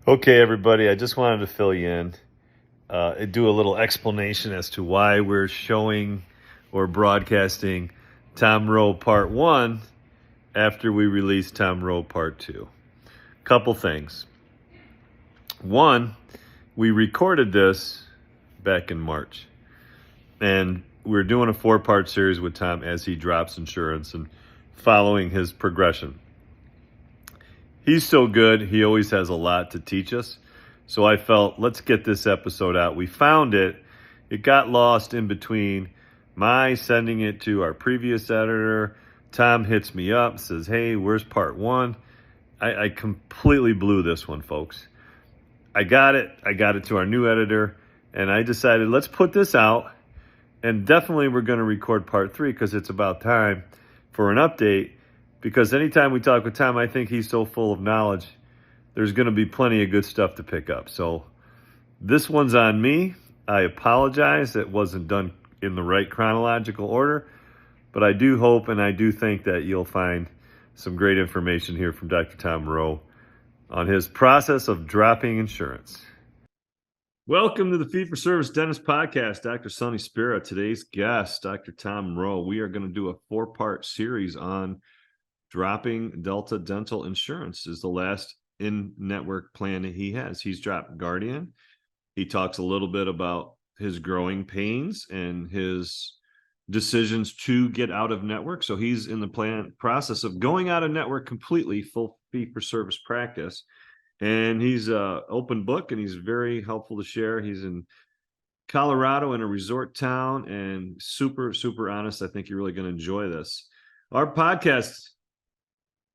Okay, everybody, I just wanted to fill you in, do a little explanation as to why we're showing or broadcasting Tom Rowe Part 1 after we release Tom Rowe Part 2. Couple things. One, we recorded this back in March, and we're doing a 4-part series with Tom as he drops insurance and following his progression. He's so good. He always has a lot to teach us. So I felt, let's get this episode out. We found it. It got lost in between my sending it to our previous editor. Tom hits me up, says, hey, where's part 1? I completely blew this one, folks. I got it to our new editor, and I decided, let's put this out. And definitely we're going to record part 3 because it's about time for an update. Because anytime we talk with Tom, I think he's so full of knowledge, there's going to be plenty of good stuff to pick up. So this one's on me. I apologize. It wasn't done in the right chronological order. But I do hope and I do think that you'll find some great information here from Dr. Tom Rowe on his process of dropping insurance. Welcome to the Fee-for-Service Dentist Podcast. Dr. Sonny Spera, today's guest, Dr. Tom Rowe. We are going to do a 4-part series on dropping Delta Dental Insurance. Is the last in-network plan that he has. He's dropped Guardian. He talks a little bit about his growing pains and his decisions to get out of network. So he's in the process of going out of network completely, full fee-for-service practice. And he's an open book, and he's very helpful to share. He's in Colorado in a resort town and super, super honest. I think you're really going to enjoy this. Our podcast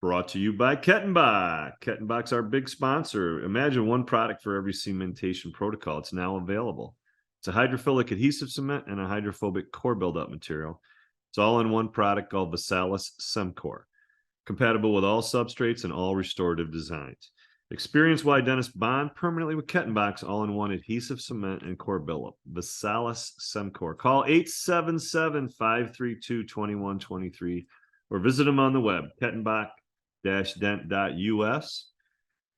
brought to you by Kettenbach. Kettenbach's our big sponsor. Imagine one product for every cementation protocol. It's now available. It's a hydrophilic adhesive cement and a hydrophobic core buildup material. It's all in one product called Visalis Semcor. Compatible with all substrates and all restorative designs. Experience why dentists bond permanently with Kettenbach's all-in-one adhesive cement and core buildup. Visalis Semcor. Call 877-532-2123 or visit them on the web, kettenbach-dent.us.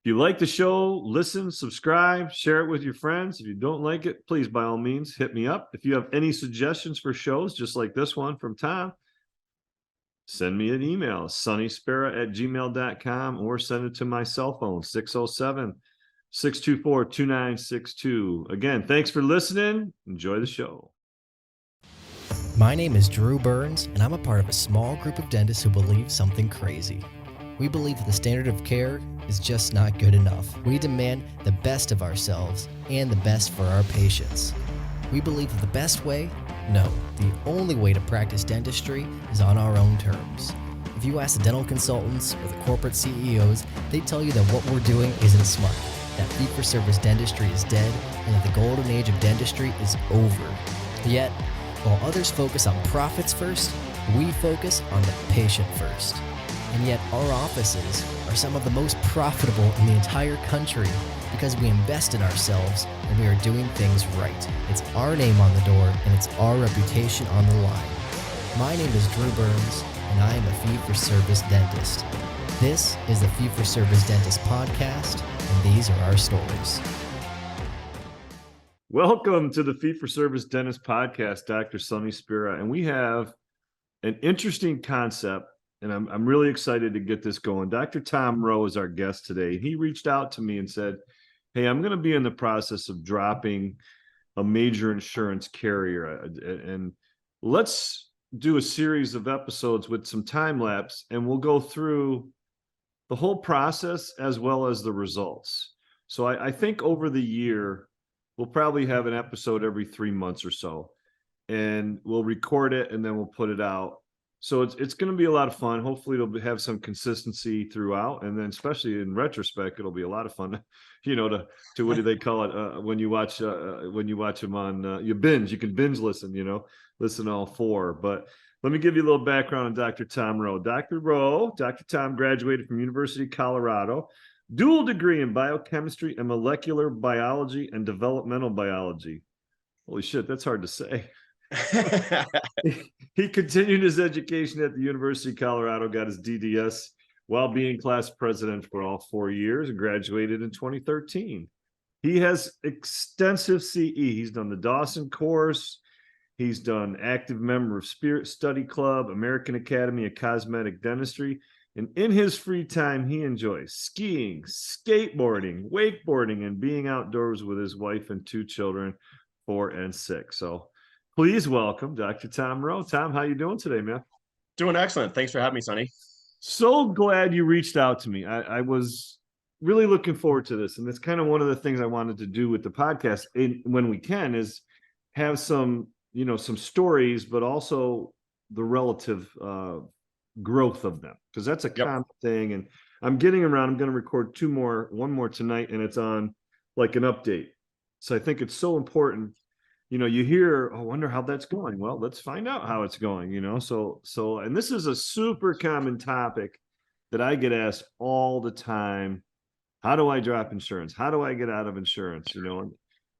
If you like the show, listen, subscribe, share it with your friends. If you don't like it, please, by all means, hit me up. If you have any suggestions for shows, just like this one from Tom, send me an email, sonnyspera@gmail.com, or send it to my cell phone, 607-624-2962. Again, thanks for listening. Enjoy the show. My name is Drew Burns, and I'm a part of a small group of dentists who believe something crazy. We believe that the standard of care is just not good enough. We demand the best of ourselves and the best for our patients. We believe that the best way? No, the only way to practice dentistry is on our own terms. If you ask the dental consultants or the corporate CEOs, they tell you that what we're doing isn't smart, that fee-for-service dentistry is dead, and that the golden age of dentistry is over. Yet, while others focus on profits first, we focus on the patient first. And yet our offices are some of the most profitable in the entire country because we invest in ourselves and we are doing things right. It's our name on the door and it's our reputation on the line. My name is Drew Burns and I am a fee-for-service dentist. This is the Fee-for-Service Dentist Podcast, and these are our stories. Welcome to the Fee-for-Service Dentist Podcast, Dr. Sonny Spera, and we have an interesting concept, and I'm really excited to get this going. Dr. Tom Rowe is our guest today. He reached out to me and said, hey, I'm going to be in the process of dropping a major insurance carrier, and let's do a series of episodes with some time lapse, and we'll go through the whole process as well as the results. So I think over the year, we'll probably have an episode every 3 months or so, and we'll record it and then we'll put it out. So it's going to be a lot of fun. Hopefully it'll have some consistency throughout. And then especially in retrospect, it'll be a lot of fun, to what do they call it? When you watch them on, you can binge listen, listen to all 4. But let me give you a little background on Dr. Tom Rowe. Dr. Tom graduated from University of Colorado, dual degree in biochemistry and molecular biology and developmental biology. Holy shit, that's hard to say. He continued his education at the University of Colorado, got his DDS while being class president for all 4 years and graduated in 2013. He has extensive CE. He's done the Dawson course. He's done active member of Spirit Study Club, American Academy of Cosmetic Dentistry. And in his free time, he enjoys skiing, skateboarding, wakeboarding, and being outdoors with his wife and 2 children, 4 and 6. So please welcome Dr. Tom Rowe. Tom, how you doing today, man? Doing excellent. Thanks for having me, Sonny. So glad you reached out to me. I was really looking forward to this. And it's kind of one of the things I wanted to do with the podcast when we can is have some stories, but also the relative growth of them, because that's a common thing. And I'm getting around, I'm going to record one more tonight, and it's on like an update. So I think it's so important. You hear, oh, I wonder how that's going. Well, let's find out how it's going, So, and this is a super common topic that I get asked all the time. How do I drop insurance? How do I get out of insurance?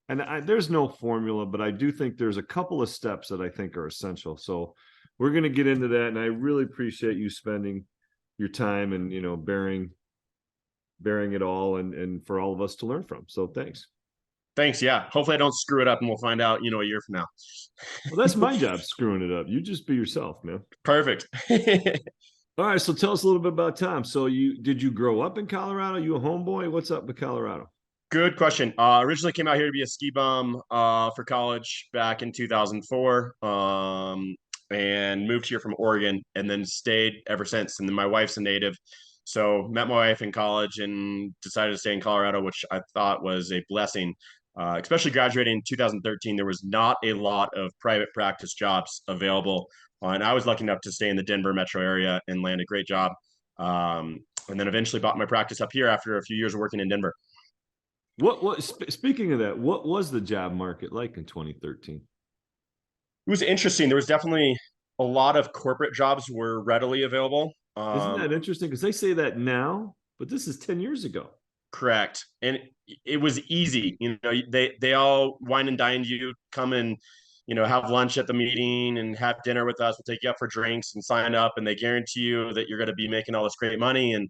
And there's no formula, but I do think there's a couple of steps that I think are essential. So we're going to get into that. And I really appreciate you spending your time and, bearing it all and for all of us to learn from. So thanks. Thanks. Yeah. Hopefully I don't screw it up, and we'll find out, a year from now. Well, that's my job, screwing it up. You just be yourself, man. Perfect. All right. So tell us a little bit about Tom. So did you grow up in Colorado? You a homeboy? What's up with Colorado? Good question. Originally came out here to be a ski bum for college back in 2004, and moved here from Oregon, and then stayed ever since. And then my wife's a native, so met my wife in college and decided to stay in Colorado, which I thought was a blessing. Especially graduating in 2013, there was not a lot of private practice jobs available, and I was lucky enough to stay in the Denver metro area and land a great job. And then eventually bought my practice up here after a few years of working in Denver. Speaking of that, what was the job market like in 2013? It was interesting. There was definitely a lot of corporate jobs were readily available. Isn't that interesting? Because they say that now, but this is 10 years ago. Correct. And it was easy. They all wine and dine you, come and, have lunch at the meeting and have dinner with us. We'll take you up for drinks and sign up, and they guarantee you that you're going to be making all this great money. And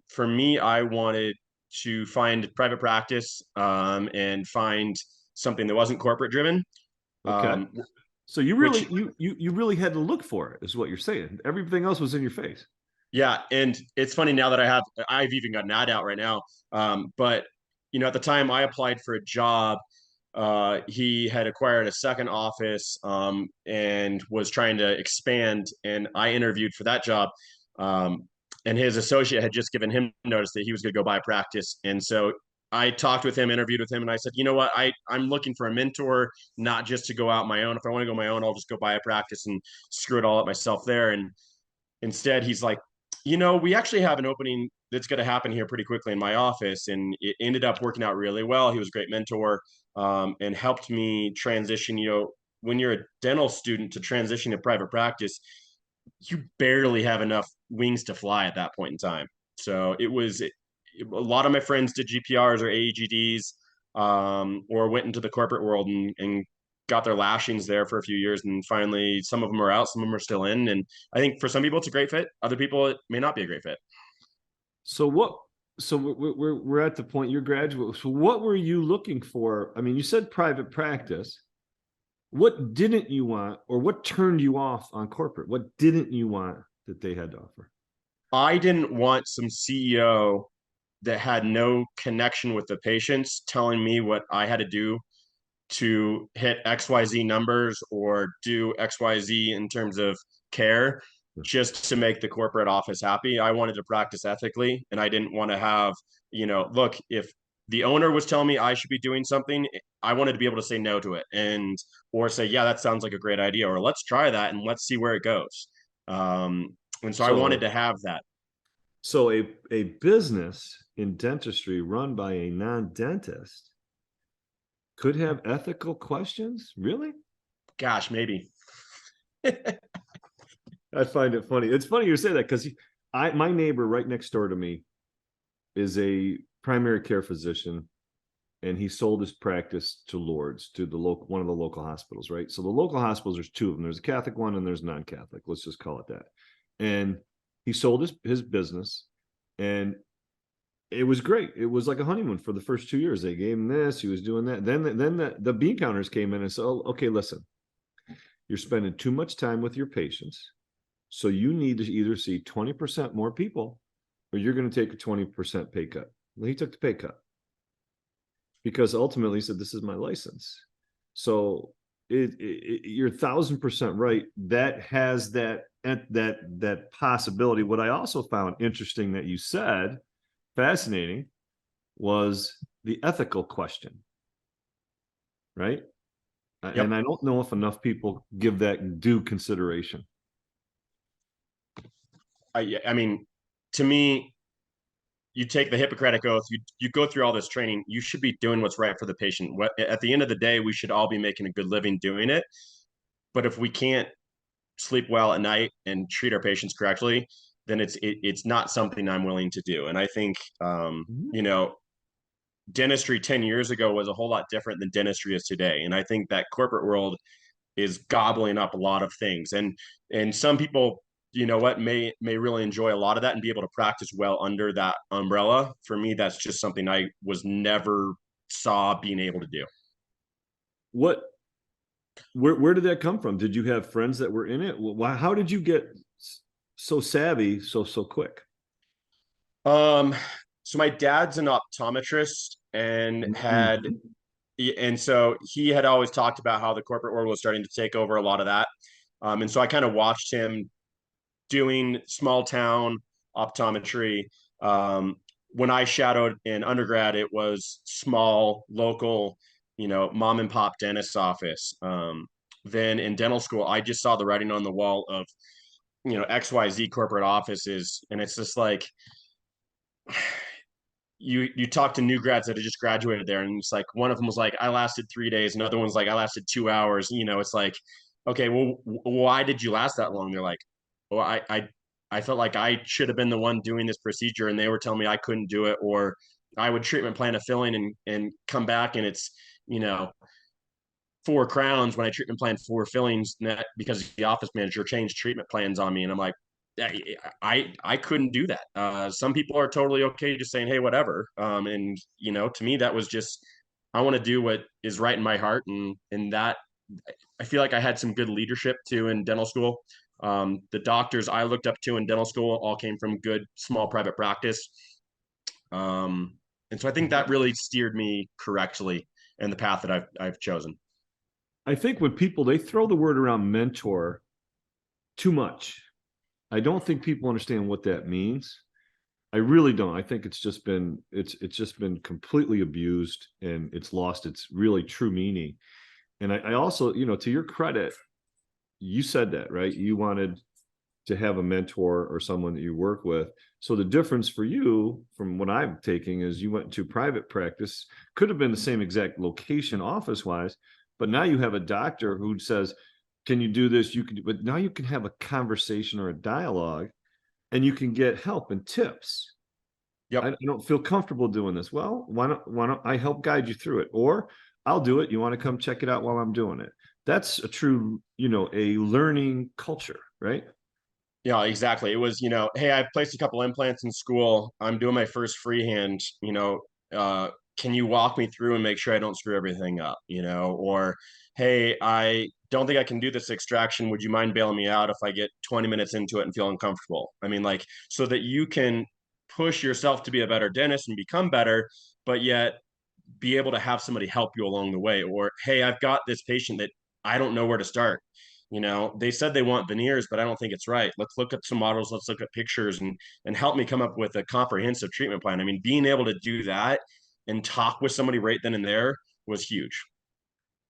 for me, I wanted to find private practice and find something that wasn't corporate driven. Okay. So you really you really had to look for it, is what you're saying. Everything else was in your face. Yeah, and it's funny now that I've even got an ad out right now. But at the time I applied for a job, he had acquired a second office and was trying to expand, and I interviewed for that job. And his associate had just given him notice that he was going to go buy a practice, and so I talked with him, interviewed with him, and I said, you know what, I'm looking for a mentor, not just to go out my own. If I want to go my own, I'll just go buy a practice and screw it all up myself there. And instead, he's like, we actually have an opening that's going to happen here pretty quickly in my office. And it ended up working out really well. He was a great mentor and helped me transition. When you're a dental student, to transition to private practice, you barely have enough wings to fly at that point in time. So a lot of my friends did GPRs or AEGDs or went into the corporate world and got their lashings there for a few years, and finally some of them are out, some of them are still in. And I think for some people it's a great fit, other people it may not be a great fit. So we're at the point you're graduate. So what were you looking for? I mean, you said private practice. What didn't you want, or what turned you off on corporate? What didn't you want that they had to offer? I didn't want some CEO that had no connection with the patients telling me what I had to do to hit XYZ numbers or do XYZ in terms of care just to make the corporate office happy. I wanted to practice ethically, and I didn't want to have, look, if the owner was telling me I should be doing something, I wanted to be able to say no to it, or say, yeah, that sounds like a great idea, or let's try that and let's see where it goes. And so I wanted to have that. So a business in dentistry run by a non-dentist could have ethical questions? Really? Gosh, maybe. I find it funny. It's funny you say that, because my neighbor right next door to me is a primary care physician, and he sold his practice to Lourdes, to one of the local hospitals, right? So the local hospitals, there's 2 of them. There's a Catholic one and there's non-Catholic. Let's just call it that. And he sold his business, and it was great. It was like a honeymoon for the first 2 years. They gave him this, he was doing that. Then the bean counters came in and said, oh, okay, listen, you're spending too much time with your patients. So you need to either see 20% more people or you're going to take a 20% pay cut. Well, he took the pay cut because ultimately he said, this is my license. So you're 1,000% right. That has that possibility. What I also found interesting that you said, fascinating, was the ethical question, right? Yep. And I don't know if enough people give that due consideration. I mean, to me, you take the Hippocratic Oath, you go through all this training, you should be doing what's right for the patient. At the end of the day, we should all be making a good living doing it. But if we can't sleep well at night and treat our patients correctly, then it's not something I'm willing to do. And I think, you know, dentistry 10 years ago was a whole lot different than dentistry is today. And I think that corporate world is gobbling up a lot of things. And some people, you know what, may really enjoy a lot of that and be able to practice well under that umbrella. For me, that's just something I was never saw being able to do. Where did that come from? Did you have friends that were in it? How did you get so savvy so quick? So my dad's an optometrist and so he had always talked about how the corporate world was starting to take over a lot of that. And so I kind of watched him doing small town optometry. When I shadowed in undergrad, it was small, local, you know, mom and pop dentist office. Then in dental school, I just saw the writing on the wall of, you know, XYZ corporate offices. And it's just like, you talk to new grads that had just graduated there, and it's like one of them was like, I lasted 3 days, another one's like, I lasted 2 hours. You know, it's like, okay, well, why did you last that long? They're like, well, I felt like I should have been the one doing this procedure, and they were telling me I couldn't do it, or I would treatment plan a filling and come back and it's, you know, 4 crowns when I treatment planned 4 fillings because the office manager changed treatment plans on me. And I'm like, I couldn't do that. Some people are totally okay just saying, hey, whatever. And you know, to me, that was just, I want to do what is right in my heart. And that, I feel like I had some good leadership too in dental school. The doctors I looked up to in dental school all came from good, small private practice. And so I think that really steered me correctly in the path that I've chosen. I think when people, they throw the word around mentor too much. I don't think people understand what that means. I really don't. I think it's just been completely abused, and it's lost its really true meaning. And I also, you know, to your credit, you said that, right? You wanted to have a mentor or someone that you work with. So the difference for you from what I'm taking is you went to private practice, could have been the same exact location office wise, but now you have a doctor who says, can you do this? You can, but now you can have a conversation or a dialogue, and you can get help and tips. Yep. I don't feel comfortable doing this. Well, why don't I help guide you through it? Or I'll do it. You want to come check it out while I'm doing it? That's a true, you know, a learning culture, right? Yeah, exactly. It was, you know, hey, I've placed a couple implants in school. I'm doing my first freehand, you know, can you walk me through and make sure I don't screw everything up, you know? Or, hey, I don't think I can do this extraction. Would you mind bailing me out if I get 20 minutes into it and feel uncomfortable? I mean, like, so that you can push yourself to be a better dentist and become better, but yet be able to have somebody help you along the way. Or, hey, I've got this patient that I don't know where to start. You know, they said they want veneers, but I don't think it's right. Let's look at some models. Let's look at pictures and help me come up with a comprehensive treatment plan. I mean, being able to do that and talk with somebody right then and there was huge.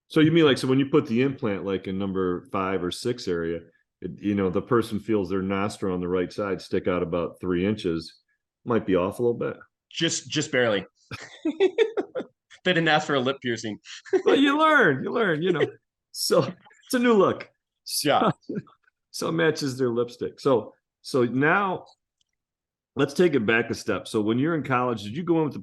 So you mean like, so when you put the implant like in number 5 or 6 area, you know, the person feels their nostril on the right side stick out about 3 inches, might be off a little bit. Just barely. They didn't ask for a lip piercing. But you learn, you know. So it's a new look. Yeah. So it matches their lipstick. So now let's take it back a step. So when you're in college, did you go in with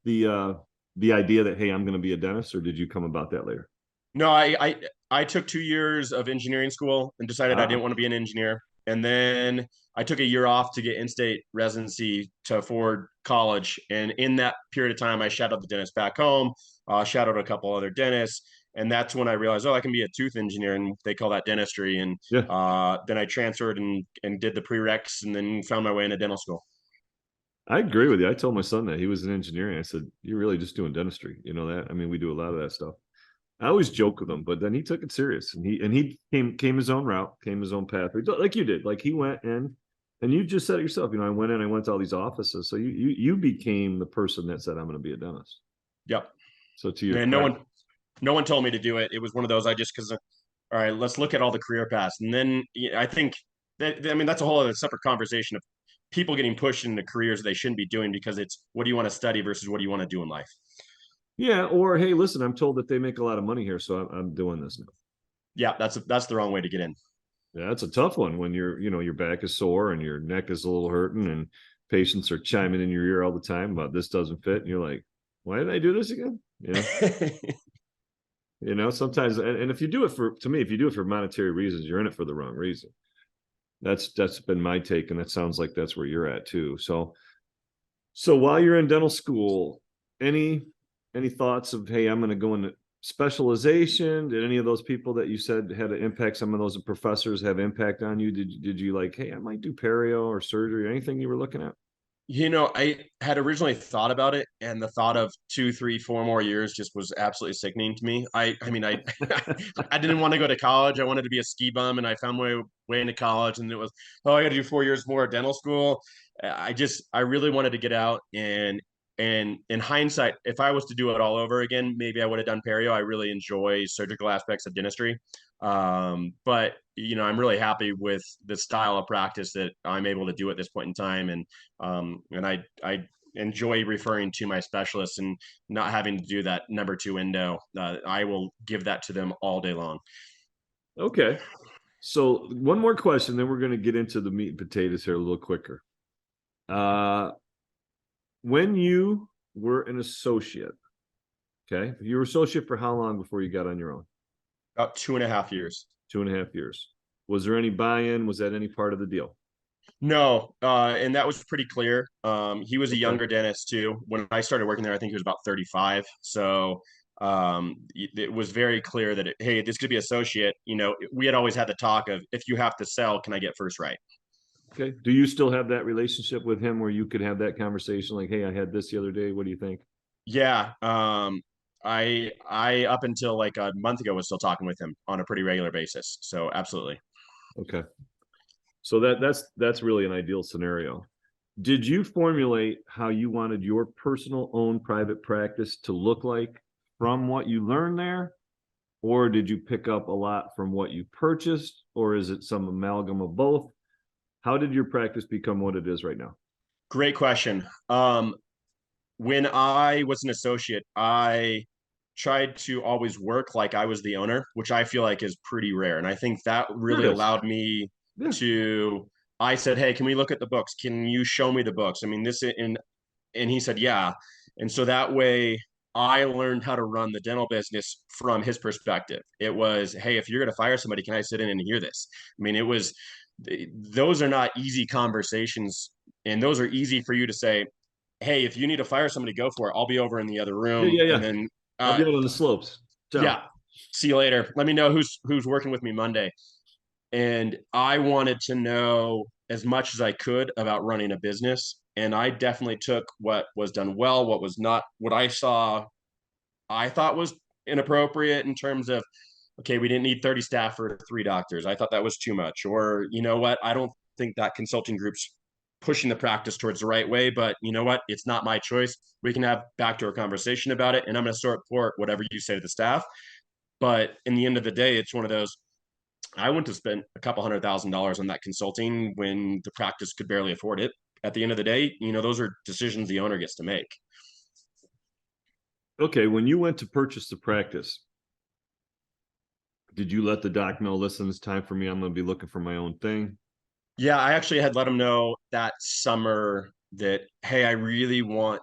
the idea that, hey, I'm going to be a dentist, or did you come about that later? No, I took 2 years of engineering school and decided I didn't want to be an engineer. And then I took a year off to get in-state residency to afford college. And in that period of time, I shadowed the dentist back home, shadowed a couple other dentists. And that's when I realized, oh, I can be a tooth engineer, and they call that dentistry. And Yeah, then I transferred and did the prereqs, and then found my way into dental school. I agree with you. I told my son that he was in engineering. I said, "You're really just doing dentistry." You know that? I mean, we do a lot of that stuff. I always joke with him, but then he took it serious, and he came his own route, came his own path, like you did. Like he went in, and you just said it yourself. You know, I went in, I went to all these offices, so you became the person that said, "I'm going to be a dentist." Yep. So to your And credit, no one told me to do it. It was one of those, because, all right, let's look at all the career paths. And then I think that, I mean, that's a whole other separate conversation of people getting pushed into careers they shouldn't be doing, because it's what do you want to study versus what do you want to do in life? yeah. Or hey, listen, I'm told that they make a lot of money here, so I'm doing this now. Yeah, that's the wrong way to get in. Yeah, that's a tough one when your back is sore and your neck is a little hurting, and patients are chiming in your ear all the time about this doesn't fit, and you're like, why did I do this again? Sometimes, and if you do it to me, if you do it for monetary reasons, you're in it for the wrong reason. That's been my take, and that sounds like that's where you're at too. So while you're in dental school, any thoughts of, hey, I'm going to go into specialization? Did any of those people that you said had an impact, some of those professors have impact on you? Did you like, hey, I might do perio or surgery or anything you were looking at? I had originally thought about it, and the thought of 2, 3, 4 more years just was absolutely sickening to me. I mean, I I didn't want to go to college. I wanted to be a ski bum, and I found my way into college, and it was, oh, I got to do 4 years more of dental school. I really wanted to get out, and in hindsight, if I was to do it all over again, maybe I would have done perio. I really enjoy surgical aspects of dentistry. But I'm really happy with the style of practice that I'm able to do at this point in time. And I enjoy referring to my specialists and not having to do that number 2 window. I will give that to them all day long. Okay. So one more question, then we're going to get into the meat and potatoes here a little quicker. When you were an associate, okay, you were associate for how long before you got on your own? About 2.5 years. 2.5 years. Was there any buy-in? Was that any part of the deal? No, and that was pretty clear. He was a Okay. younger dentist too. When I started working there, I think he was about 35. So it was very clear that, hey, this could be associate. We had always had the talk of, if you have to sell, can I get first right? Okay. Do you still have that relationship with him where you could have that conversation like, hey, I had this the other day. What do you think? Yeah. I up until like a month ago was still talking with him on a pretty regular basis. So absolutely. Okay. So that's really an ideal scenario. Did you formulate how you wanted your personal own private practice to look like from what you learned there? Or did you pick up a lot from what you purchased? Or is it some amalgam of both? How did your practice become what it is right now? Great question. When I was an associate, I tried to always work like I was the owner, which I feel like is pretty rare. And I think that Sure really it is. allowed me Yeah. to, I said, hey, can we look at the books? Can you show me the books? I mean, and he said, yeah. And so that way I learned how to run the dental business from his perspective. It was, hey, if you're going to fire somebody, can I sit in and hear this? I mean, those are not easy conversations. And those are easy for you to say, hey, if you need to fire somebody, go for it. I'll be over in the other Yeah, room. yeah, And yeah. then, I'll be out on the slopes. Ciao. yeah, see you later. Let me know who's working with me Monday. And I wanted to know as much as I could about running a business. And I definitely took what was done well, what was not, what I saw, I thought was inappropriate in terms of, okay, we didn't need 30 staff for 3 doctors. I thought that was too much. Or, you know what? I don't think that consulting group's pushing the practice towards the right way, but you know what? It's not my choice. We can have back to our conversation about it. And I'm going to support whatever you say to the staff. But in the end of the day, it's one of those, I went to spend a couple $100,000 on that consulting when the practice could barely afford it. At the end of the day, those are decisions the owner gets to make. Okay, when you went to purchase the practice, did you let the doc know, listen, it's time for me. I'm going to be looking for my own thing? Yeah, I actually had let him know that summer that, hey, I really want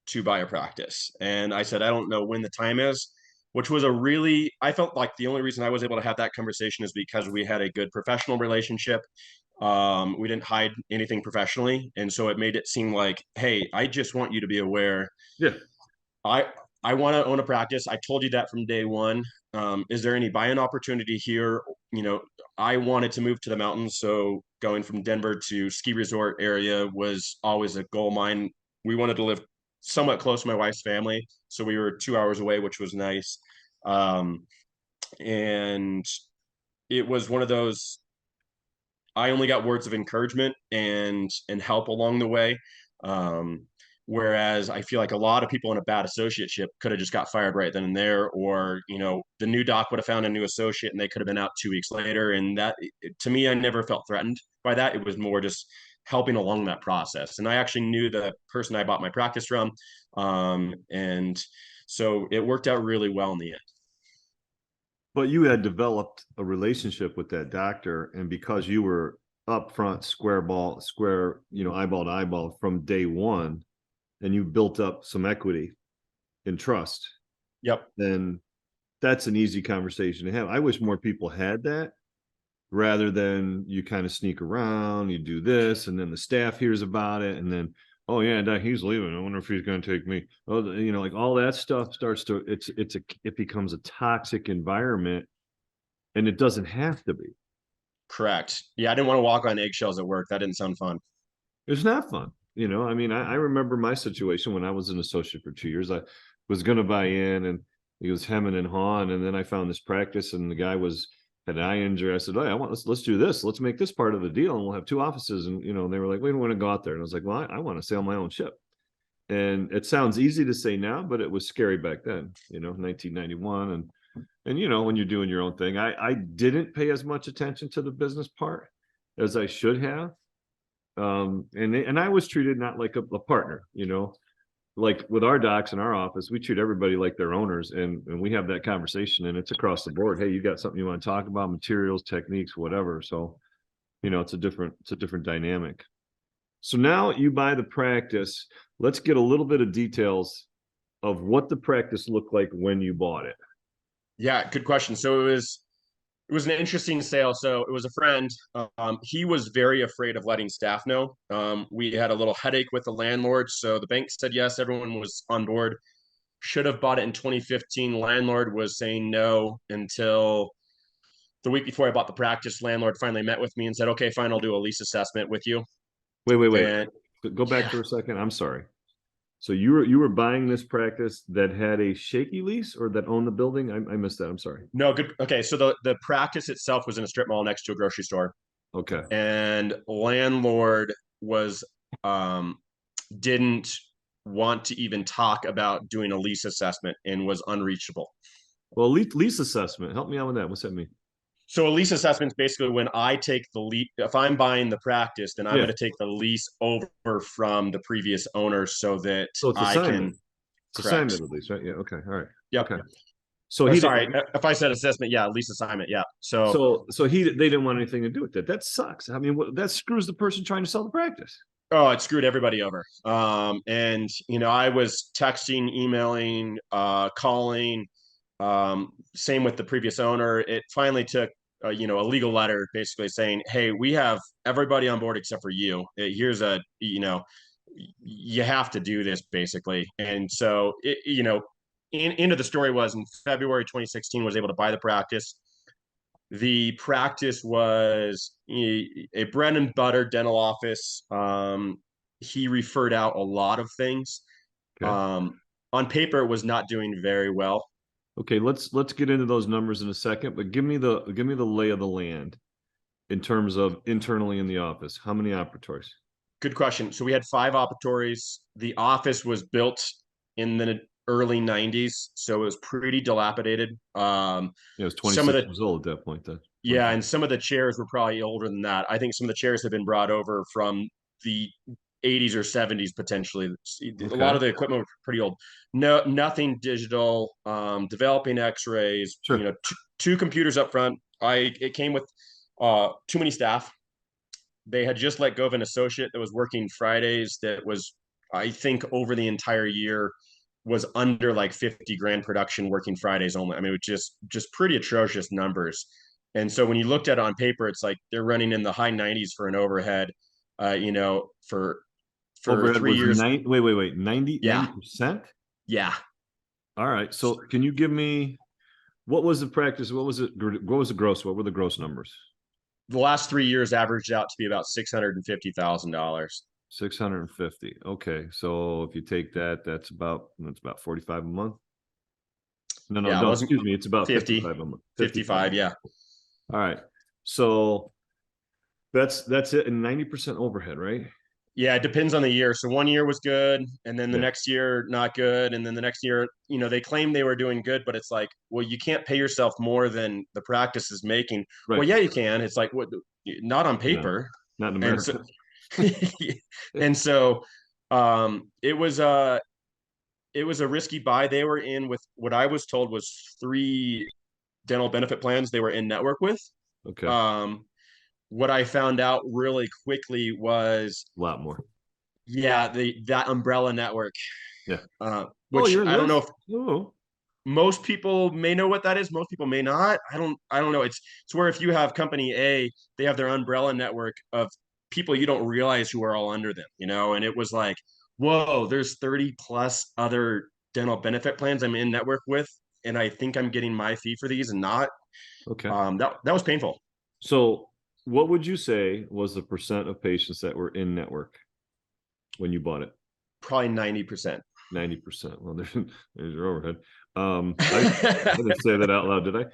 to buy a practice. And I said, I don't know when the time is, which was I felt like the only reason I was able to have that conversation is because we had a good professional relationship. We didn't hide anything professionally. And so it made it seem like, hey, I just want you to be aware. Yeah. I I want to own a practice. I told you that from day one. Is there any buy-in opportunity here? I wanted to move to the mountains, so going from Denver to ski resort area was always a goal of mine. We wanted to live somewhat close to my wife's family, so we were 2 hours away, which was nice. Um, and it was one of those. I only got words of encouragement and help along the way. Um, Whereas I feel like a lot of people in a bad associateship could have just got fired right then and there, or the new doc would have found a new associate and they could have been out 2 weeks later. And that, to me, I never felt threatened by that. It was more just helping along that process. And I actually knew the person I bought my practice from, and so it worked out really well in the end. But you had developed a relationship with that doctor, and because you were upfront, square, eyeball to eyeball from day one, and you built up some equity and trust, Yep. then that's an easy conversation to have. I wish more people had that, rather than you kind of sneak around, you do this, and then the staff hears about it, and then, oh yeah, he's leaving. I wonder if he's going to take me. Oh, like all that stuff starts to, it becomes a toxic environment, and it doesn't have to be. Correct. Yeah, I didn't want to walk on eggshells at work. That didn't sound fun. It's not fun. I mean, I remember my situation when I was an associate for 2 years. I was going to buy in, and he was hemming and hawing, and then I found this practice, and the guy had an eye injury. I said, "Oh, let's do this. Let's make this part of the deal, and we'll have two offices." And they were like, "We don't want to go out there." And I was like, "Well, I want to sail my own ship." And it sounds easy to say now, but it was scary back then. 1991, and when you're doing your own thing, I didn't pay as much attention to the business part as I should have. And I was treated not like a partner, like with our docs in our office, we treat everybody like their owners, and we have that conversation, and it's across the board. Hey, you got something you want to talk about, materials, techniques, whatever. So, it's a different dynamic. So now you buy the practice. Let's get a little bit of details of what the practice looked like when you bought it. Yeah, good question. So it was an interesting sale. So it was a friend. He was very afraid of letting staff know. We had a little headache with the landlord. So the bank said yes, everyone was on board. Should have bought it in 2015. Landlord was saying no until the week before I bought the practice. Landlord finally met with me and said, "Okay, fine, I'll do a lease assessment with you." Wait. And Go back for a second. I'm sorry. So you were buying this practice that had a shaky lease, or that owned the building? I missed that. I'm sorry. no, good. Okay, so the practice itself was in a strip mall next to a grocery store, Okay. and landlord was didn't want to even talk about doing a lease assessment and was unreachable. Well, lease assessment. Help me out with that. What's that mean? So a lease assessment is basically when I take the lease. If I'm buying the practice, then I'm Yeah. going to take the lease over from the previous owner so that So it's I assignment. can. It's Correct. assignment at least, right? Yeah. Okay. All right. Yep. Okay. So Oh, he sorry, didn't. if I said assessment, yeah, lease assignment, yeah. So They didn't want anything to do with that. That sucks. I mean, that screws the person trying to sell the practice. oh, it screwed everybody over. And I was texting, emailing, calling. Same with the previous owner. It finally took a legal letter basically saying, "Hey, we have everybody on board except for you. Here's you have to do this basically." And so end of the story was in February 2016 was able to buy the practice. The practice was a bread and butter dental office. He referred out a lot of things. Okay. On paper, it was not doing very well. Okay. Let's get into those numbers in a second, but give me the lay of the land in terms of internally in the office. How many operatories? Good question. So we had 5 operatories. The office was built in the early 90s, so it was pretty dilapidated. It was Some of 26 the years old at that point. Then. Yeah, and some of the chairs were probably older than that. I think some of the chairs have been brought over from the 80s or 70s potentially. A lot of the equipment was pretty old. No, nothing digital. Developing X-rays. Sure. Two computers up front. It came with too many staff. They had just let go of an associate that was working Fridays. That was, I think, over the entire year was under like 50 grand production working Fridays only. I mean, it was just pretty atrocious numbers. And so when you looked at it on paper, it's like they're running in the high 90s for an overhead, you know, for Overhead 3 years. wait, 90, Yeah. 90%? Yeah. All right. So can you give me, what was the practice? What was it? What was the gross? What were the gross numbers? The last 3 years averaged out to be about $650,000. 650. Okay. So if you take that, that's about 45 a month. Yeah, it No, wasn't excuse me. It's about 50, 55 a month. 55. Yeah. All right. So that's it. And 90% overhead, right? Yeah, it depends on the year. So one year was good, and then the Yeah. next year not good, and then the next year, you know, they claim they were doing good, but it's like, well, you can't pay yourself more than the practice is making. Well, Right. yeah, you can. It's like what, not on No, paper. not in And so, America. and so, it was a risky buy. They were in with what I was told was three dental benefit plans they were in network with. Okay. Um, what I found out really quickly was, A lot more. yeah, that umbrella network, Yeah. Oh, which you're in I don't know this? if Oh, most people may know what that is. Most people may not. I don't know. It's where if you have company A, they have their umbrella network of people you don't realize who are all under them, you know? And it was like, whoa, there's 30 plus other dental benefit plans I'm in network with, and I think I'm getting my fee for these and not. okay. That was painful. So what would you say was the percent of patients that were in network when you bought it? Probably 90%. 90%. Well, there's your overhead. I didn't say that out loud, did I?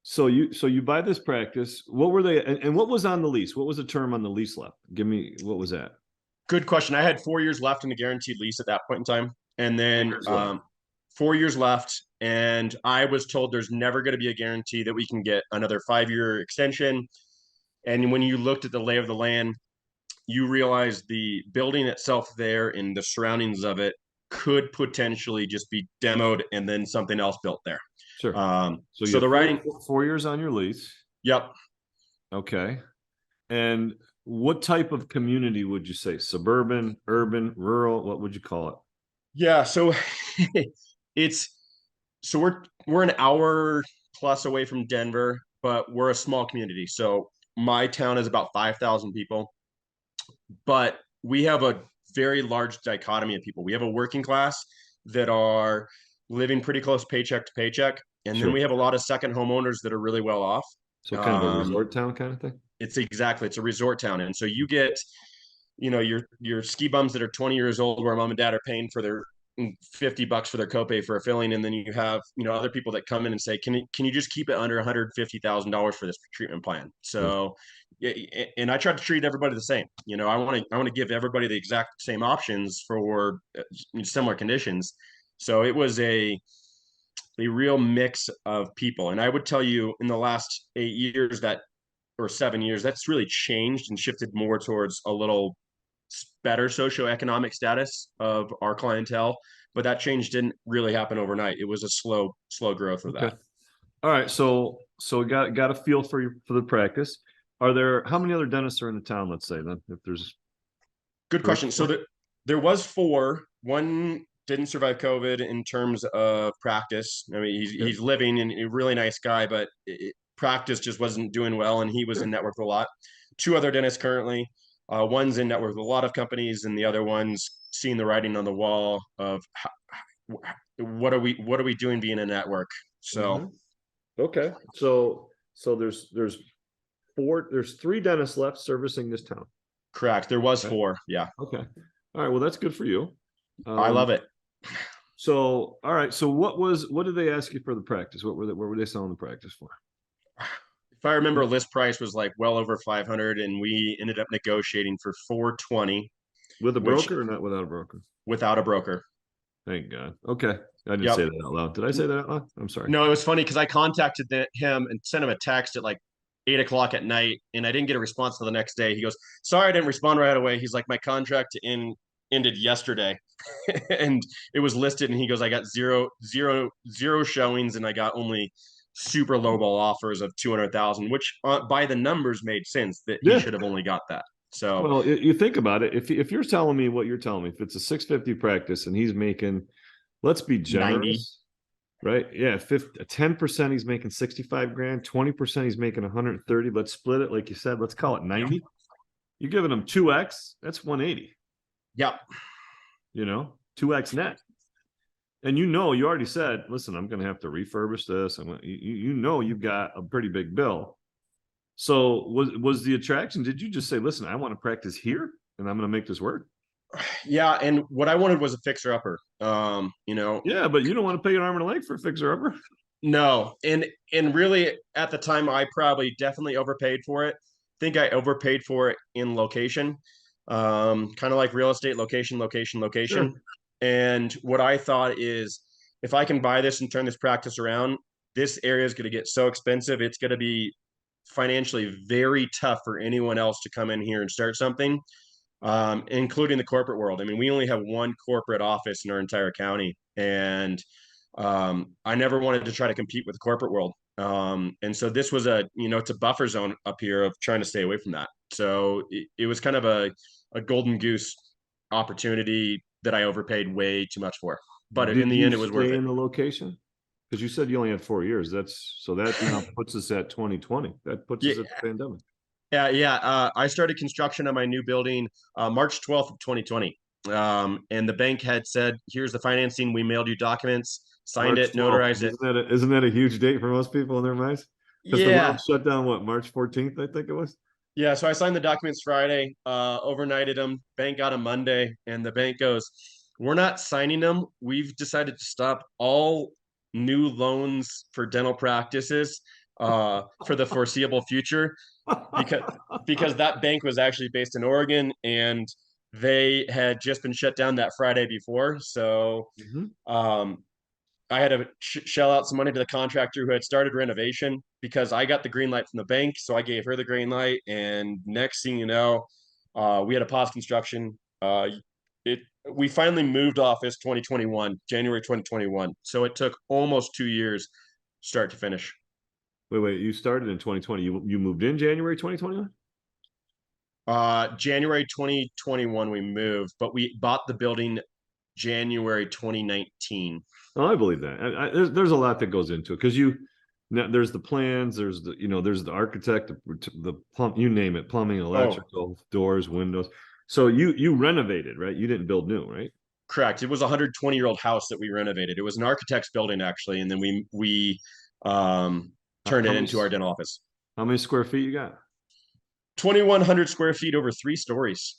So you buy this practice. What were they, and what was on the lease? What was the term on the lease left? Give me, what was that? Good question. I had 4 years left in the guaranteed lease at that point in time, and 4 then years left. 4 years left. And I was told there's never going to be a guarantee that we can get another 5 year extension. And when you looked at the lay of the land, you realize the building itself there and the surroundings of it could potentially just be demoed and then something else built there. Sure. So you So have the writing, 4 years on your lease. yep. Okay. And what type of community would you say? Suburban, urban, rural? What would you call it? Yeah. So it's, so we're an hour plus away from Denver, but we're a small community. So my town is about 5,000 people, but we have a very large dichotomy of people. We have a working class that are living pretty close paycheck to paycheck, and then Sure. we have a lot of second homeowners that are really well off. So kind of a Um, resort town kind of thing? it's a resort town, and so you get, you know, your ski bums that are 20 years old where mom and dad are paying for their $50 for their copay for a filling, and then you have, you know, other people that come in and say, can you just keep it under $150,000 for this treatment plan? Yeah. So, and I try to treat everybody the same. You know, I want to give everybody the exact same options for similar conditions. So it was a real mix of people, and I would tell you in the last 8 years that, or 7 years, that's really changed and shifted more towards a little better socioeconomic status of our clientele. But that change didn't really happen overnight. It was a slow growth of Okay. that. All right. So got a feel for the practice. Are there, how many other dentists are in the town, let's say then, if there's Good three? question. So there was four. One didn't survive COVID in terms of practice. I mean, Yeah. he's living and a really nice guy, but practice just wasn't doing well, and he was in network with a lot. Two other dentists currently. One's in network with a lot of companies, and the other one's seeing the writing on the wall of what are we doing being a network. So Mhm. Okay. So there's three dentists left servicing this town. correct. There was Okay. four. Yeah, Okay. All right. Well, that's good for you. I love it. So, all right. So what did they ask you for the practice? What were they selling the practice for? If I remember, list price was like well over 500, and we ended up negotiating for 420, With a which broker or not without a broker? without a broker. Thank God. Okay. I didn't say Yep. that out loud. Did I say that out loud? I'm sorry. No, it was funny because I contacted him and sent him a text at like 8 o'clock at night, and I didn't get a response till the next day. He goes, "Sorry, I didn't respond right away." He's like, "My contract ended yesterday," and it was listed, and he goes, "I got zero showings, and I got only super lowball offers of 200,000, which by the numbers made sense that he Yeah. should have only got that." So Well, you think about it. If you're telling me what you're telling me, if it's a 650 practice and he's making, let's be 90. generous, right? Yeah, 10% he's making 65 grand, 20% he's making 130. Let's split it, like you said, let's call it 90. You're giving him 2x, that's 180. Yep. 2x net. And you already said, listen, I'm going to have to refurbish this. You've got a pretty big bill. So was the attraction, did you just say, listen, I want to practice here and I'm going to make this work? Yeah, and what I wanted was a fixer upper. Yeah, but you don't want to pay an arm and a leg for a fixer upper. No, and really at the time I probably definitely overpaid for it. I think I overpaid for it in location, kind of like real estate, location, location, Sure. location. And what I thought is, if I can buy this and turn this practice around, this area is going to get so expensive. It's going to be financially very tough for anyone else to come in here and start something, including the corporate world. I mean, we only have one corporate office in our entire county, and I never wanted to try to compete with the corporate world. And so this was it's a buffer zone up here of trying to stay away from that. So it was kind of a golden goose opportunity that I overpaid way too much for. But in Did the you end, it was worth stay it. in the location? Because you said you only had 4 years. So that now puts us at 2020. That puts Yeah, us at the pandemic. yeah. I started construction on my new building March 12th of 2020. And the bank had said, here's the financing. We mailed you documents, signed March it, 12th. notarized it. Isn't that a huge date for most people in their minds? Because the world Yeah. shut down, what, March 14th, I think it was? Yeah. So I signed the documents Friday, overnighted them. Bank got them Monday. And the bank goes, we're not signing them. We've decided to stop all new loans for dental practices for the foreseeable future because that bank was actually based in Oregon and they had just been shut down that Friday before. So Mhm. um, I had to shell out some money to the contractor who had started renovation because I got the green light from the bank. So I gave her the green light. And next thing you know, we had a pause construction. It We finally moved office 2021, January 2021. So it took almost 2 years, start to finish. Wait. You started in 2020. You moved in January 2021? January 2021 we moved, but we bought the building January 2019. Oh, I believe that. There's a lot that goes into it because there's the plans, there's the architect, the plumb, you name it, plumbing, Oh, electrical, doors, windows. So you renovated, right? You didn't build new, right? correct. It was a 120-year-old house that we renovated. It was an architect's building actually, and then we How, turned how it many into our dental office. how many square feet you got? 2,100 square feet over 3 stories.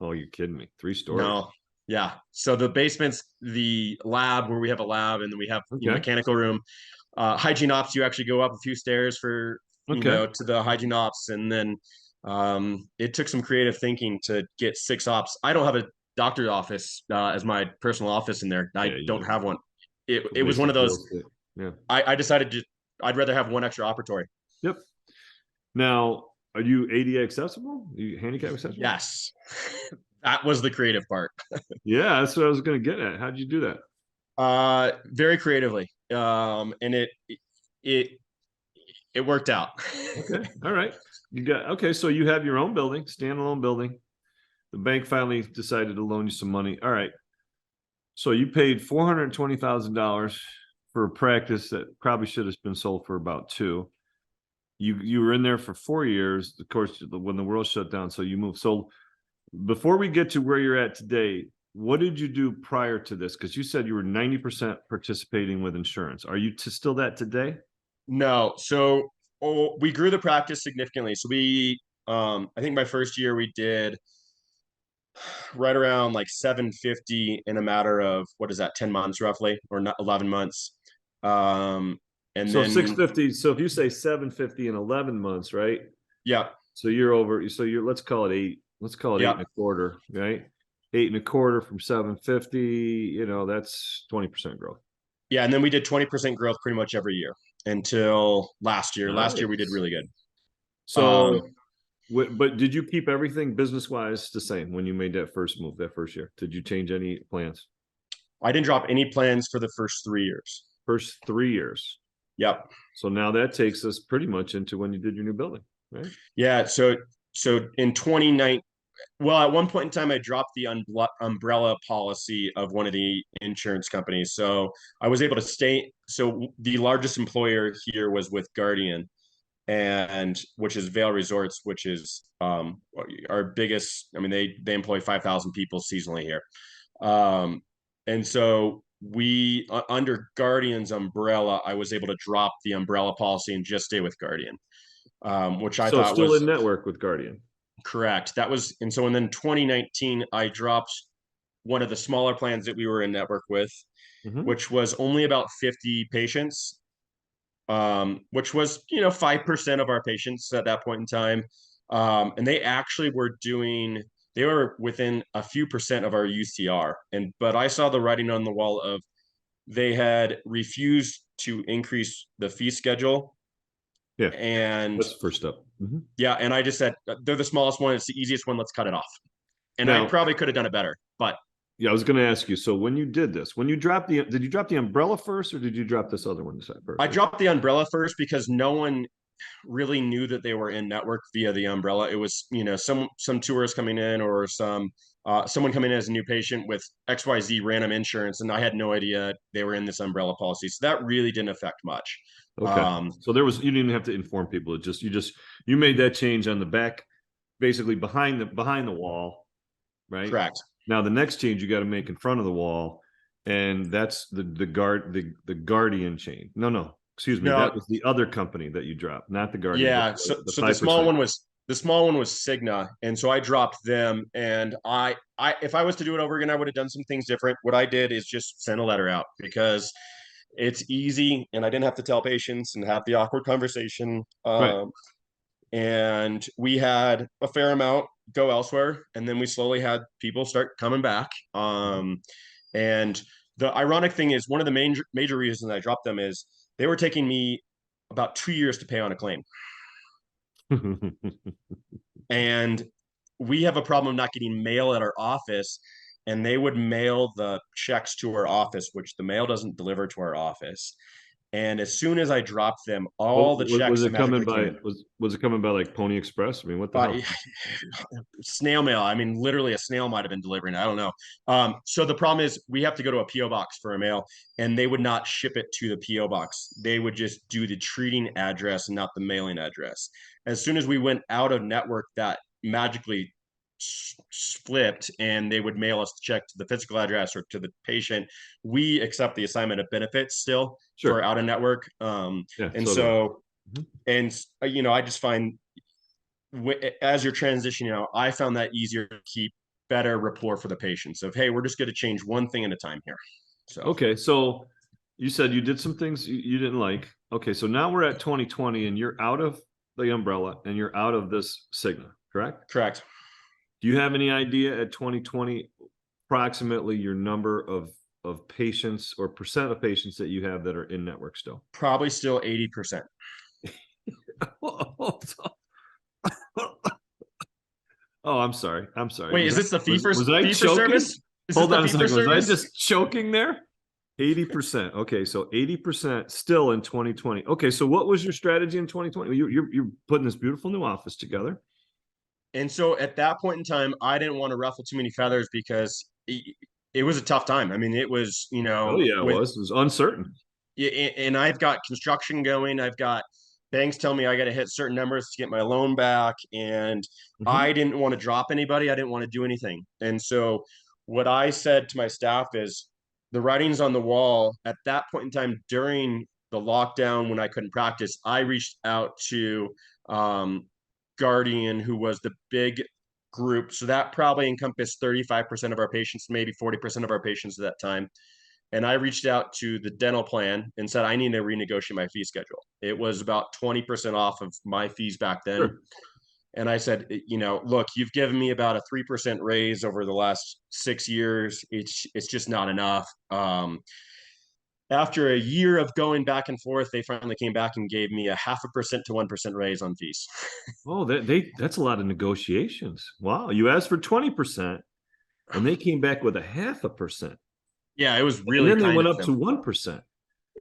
Oh, you're kidding me. 3 stories. No, yeah. So the basement's the lab where we have a lab, and then we have Okay. mechanical room. Hygiene ops, you actually go up a few stairs for Okay. to the hygiene ops, and then it took some creative thinking to get 6 ops. I don't have a doctor's office as my personal office in there. Yeah, I you don't don't. have one. It's a It was waste one of of real those. estate. Yeah. I decided I'd rather have one extra operatory. Yep. Now, are you ADA accessible? Are you handicap accessible? Yes, that was the creative part. Yeah, that's what I was going to get at. How'd you do that? Very creatively, and it it worked out. Okay. All right. Okay. So you have your own building, standalone building. The bank finally decided to loan you some money. All right. So you paid $420,000 for a practice that probably should have been sold for about two. You were in there for 4 years, of course, when the world shut down. So you moved. So before we get to where you're at today, what did you do prior to this? Because you said you were 90% participating with insurance. Are you still that today? No, so we grew the practice significantly. So I think my first year we did right around like 750 in a matter of what is that, 10 months roughly, or not 11 months. Um, and So then 650. So if you say 750 in 11 months, right? yeah, So you're over. So you're, let's call it eight. Let's call it eight yeah, and a quarter, right? Eight and a quarter from 750. That's 20% growth. yeah, and then we did 20% growth pretty much every year until last year. Last year we did Nice. really good. Um, So, but did you keep everything business wise the same when you made that first move, that first year? Did you change any plans? I didn't drop any plans for the first 3 years. First 3 years. Yep. So now that takes us pretty much into when you did your new building, right? Yeah. So in 2019, Well, at one point in time, I dropped the umbrella policy of one of the insurance companies. So I was able to stay. So the largest employer here was with Guardian, and which is Vail Resorts, which is our biggest. I mean, they employ 5,000 people seasonally here. Um, and so we under Guardian's umbrella, I was able to drop the umbrella policy and just stay with Guardian, which I So thought still in was network with Guardian. correct. That was, and so and then 2019, I dropped one of the smaller plans that we were in network with, Mm-hmm. which was only about 50 patients, which was 5% of our patients at that point in time. And they actually were doing they were within a few percent of our UCR. But I saw the writing on the wall of they had refused to increase the fee schedule. Yeah, And that's the first step. Mm-hmm. yeah, and I just said they're the smallest one, it's the easiest one, let's cut it off. And I Now, probably could have done it better, but yeah, I was going to ask you. So when you did this, when you dropped did you drop the umbrella first, or did you drop this other one first? I dropped the umbrella first because no one really knew that they were in network via the umbrella. It was, some tourists coming in or someone coming in as a new patient with XYZ random insurance, and I had no idea they were in this umbrella policy. So that really didn't affect much. Okay. So you didn't have to inform people. You made that change on the back, basically behind the wall, right? Correct. Now the next change you got to make in front of the wall, and that's the Guardian chain. No, excuse me. No, That was the other company that you dropped, not the Guardian. yeah. The So 5%. the small one was Cigna, and so I dropped them. And I if I was to do it over again, I would have done some things different. What I did is just send a letter out because it's easy, and I didn't have to tell patients and have the awkward conversation. Right. And we had a fair amount go elsewhere, and then we slowly had people start coming back. And the ironic thing is, one of the major reasons I dropped them is they were taking me about 2 years to pay on a claim. And we have a problem of not getting mail at our office, and they would mail the checks to our office, which the mail doesn't deliver to our office. And as soon as I dropped them, all the Was checks it coming magically came by in. was it coming by like Pony Express? I mean, what the hell? Snail mail. I mean, literally a snail might have been delivering. I don't know. So the problem is we have to go to a PO box for a mail, and they would not ship it to the PO box. They would just do the treating address and not the mailing address. As soon as we went out of network, that magically flipped, and they would mail us the check to the physical address or to the patient. We accept the assignment of benefits still for Sure. out of network. Yeah. And So do I. so, Mhm. and I just find as you're transitioning out, I found that easier to keep better rapport for the patients of, hey, we're just going to change one thing at a time here. So, Okay. So you said you did some things you didn't like. Okay. So now we're at 2020, and you're out of the umbrella, and you're out of this Cigna, correct? correct. Do you have any idea at 2020 approximately your number of patients or percent of patients that you have that are in network still? Probably still 80%. Oh, I'm sorry. I'm sorry. Wait, is this the fee for was I fee for choking? service? Is Hold this on the a fee for second. Was I service? just choking there? 80%. Okay, so 80% still in 2020. Okay, so what was your strategy in 2020? You're putting this beautiful new office together. And so at that point in time, I didn't want to ruffle too many feathers because it was a tough time. I mean, it was, Oh yeah, it with was. It was uncertain. and I've got construction going. I've got banks tell me I got to hit certain numbers to get my loan back, and Mhm. I didn't want to drop anybody. I didn't want to do anything. And so what I said to my staff is the writing's on the wall. At that point in time during the lockdown when I couldn't practice, I reached out to um, Guardian, who was the big group. So that probably encompassed 35% of our patients, maybe 40% of our patients at that time. And I reached out to the dental plan and said, I need to renegotiate my fee schedule. It was about 20% off of my fees back then. Sure. And I said, look, you've given me about a 3% raise over the last 6 years. It's just not enough. After a year of going back and forth, they finally came back and gave me a 0.5% to 1% raise on fees. Oh, that's a lot of negotiations. Wow. You asked for 20%, and they came back with a 0.5%. Yeah, it was And really then they kind went of up to them. 1%.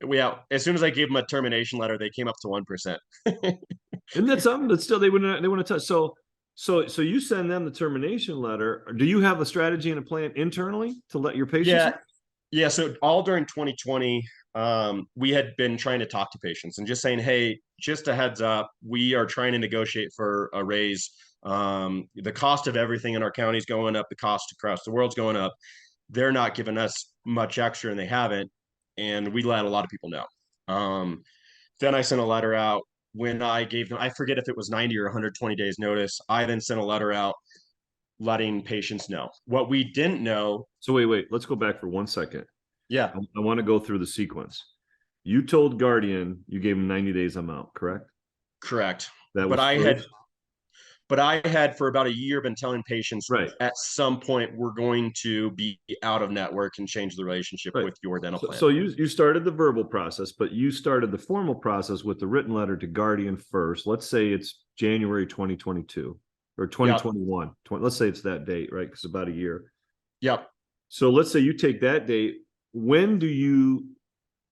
Yeah, as soon as I gave them a termination letter, they came up to 1%. And that's something that still they wouldn't touch. So So you send them the termination letter. Do you have a strategy and a plan internally to let your patients Yeah, know? yeah. So all during 2020, we had been trying to talk to patients and just saying, hey, just a heads up, we are trying to negotiate for a raise. The cost of everything in our county is going up. The cost across the world's going up. They're not giving us much extra, and they haven't. And we let a lot of people know. Then I sent a letter out when I gave them, I forget if it was 90 or 120 days notice. I then sent a letter out letting patients know. What we didn't know, So wait, let's go back for 1 second. yeah, I want to go through the sequence. You told Guardian you gave him 90 days, I'm out, correct? correct. That But was I had first. but I had for about a year been telling patients Right, at some point we're going to be out of network and change the relationship right. with your dental So, plan. so you started the verbal process, but you started the formal process with the written letter to Guardian first. Let's say it's January 2022 or Yep. 2021. Let's say it's that date, right? Because about a year. Yep. So let's say you take that date. When do you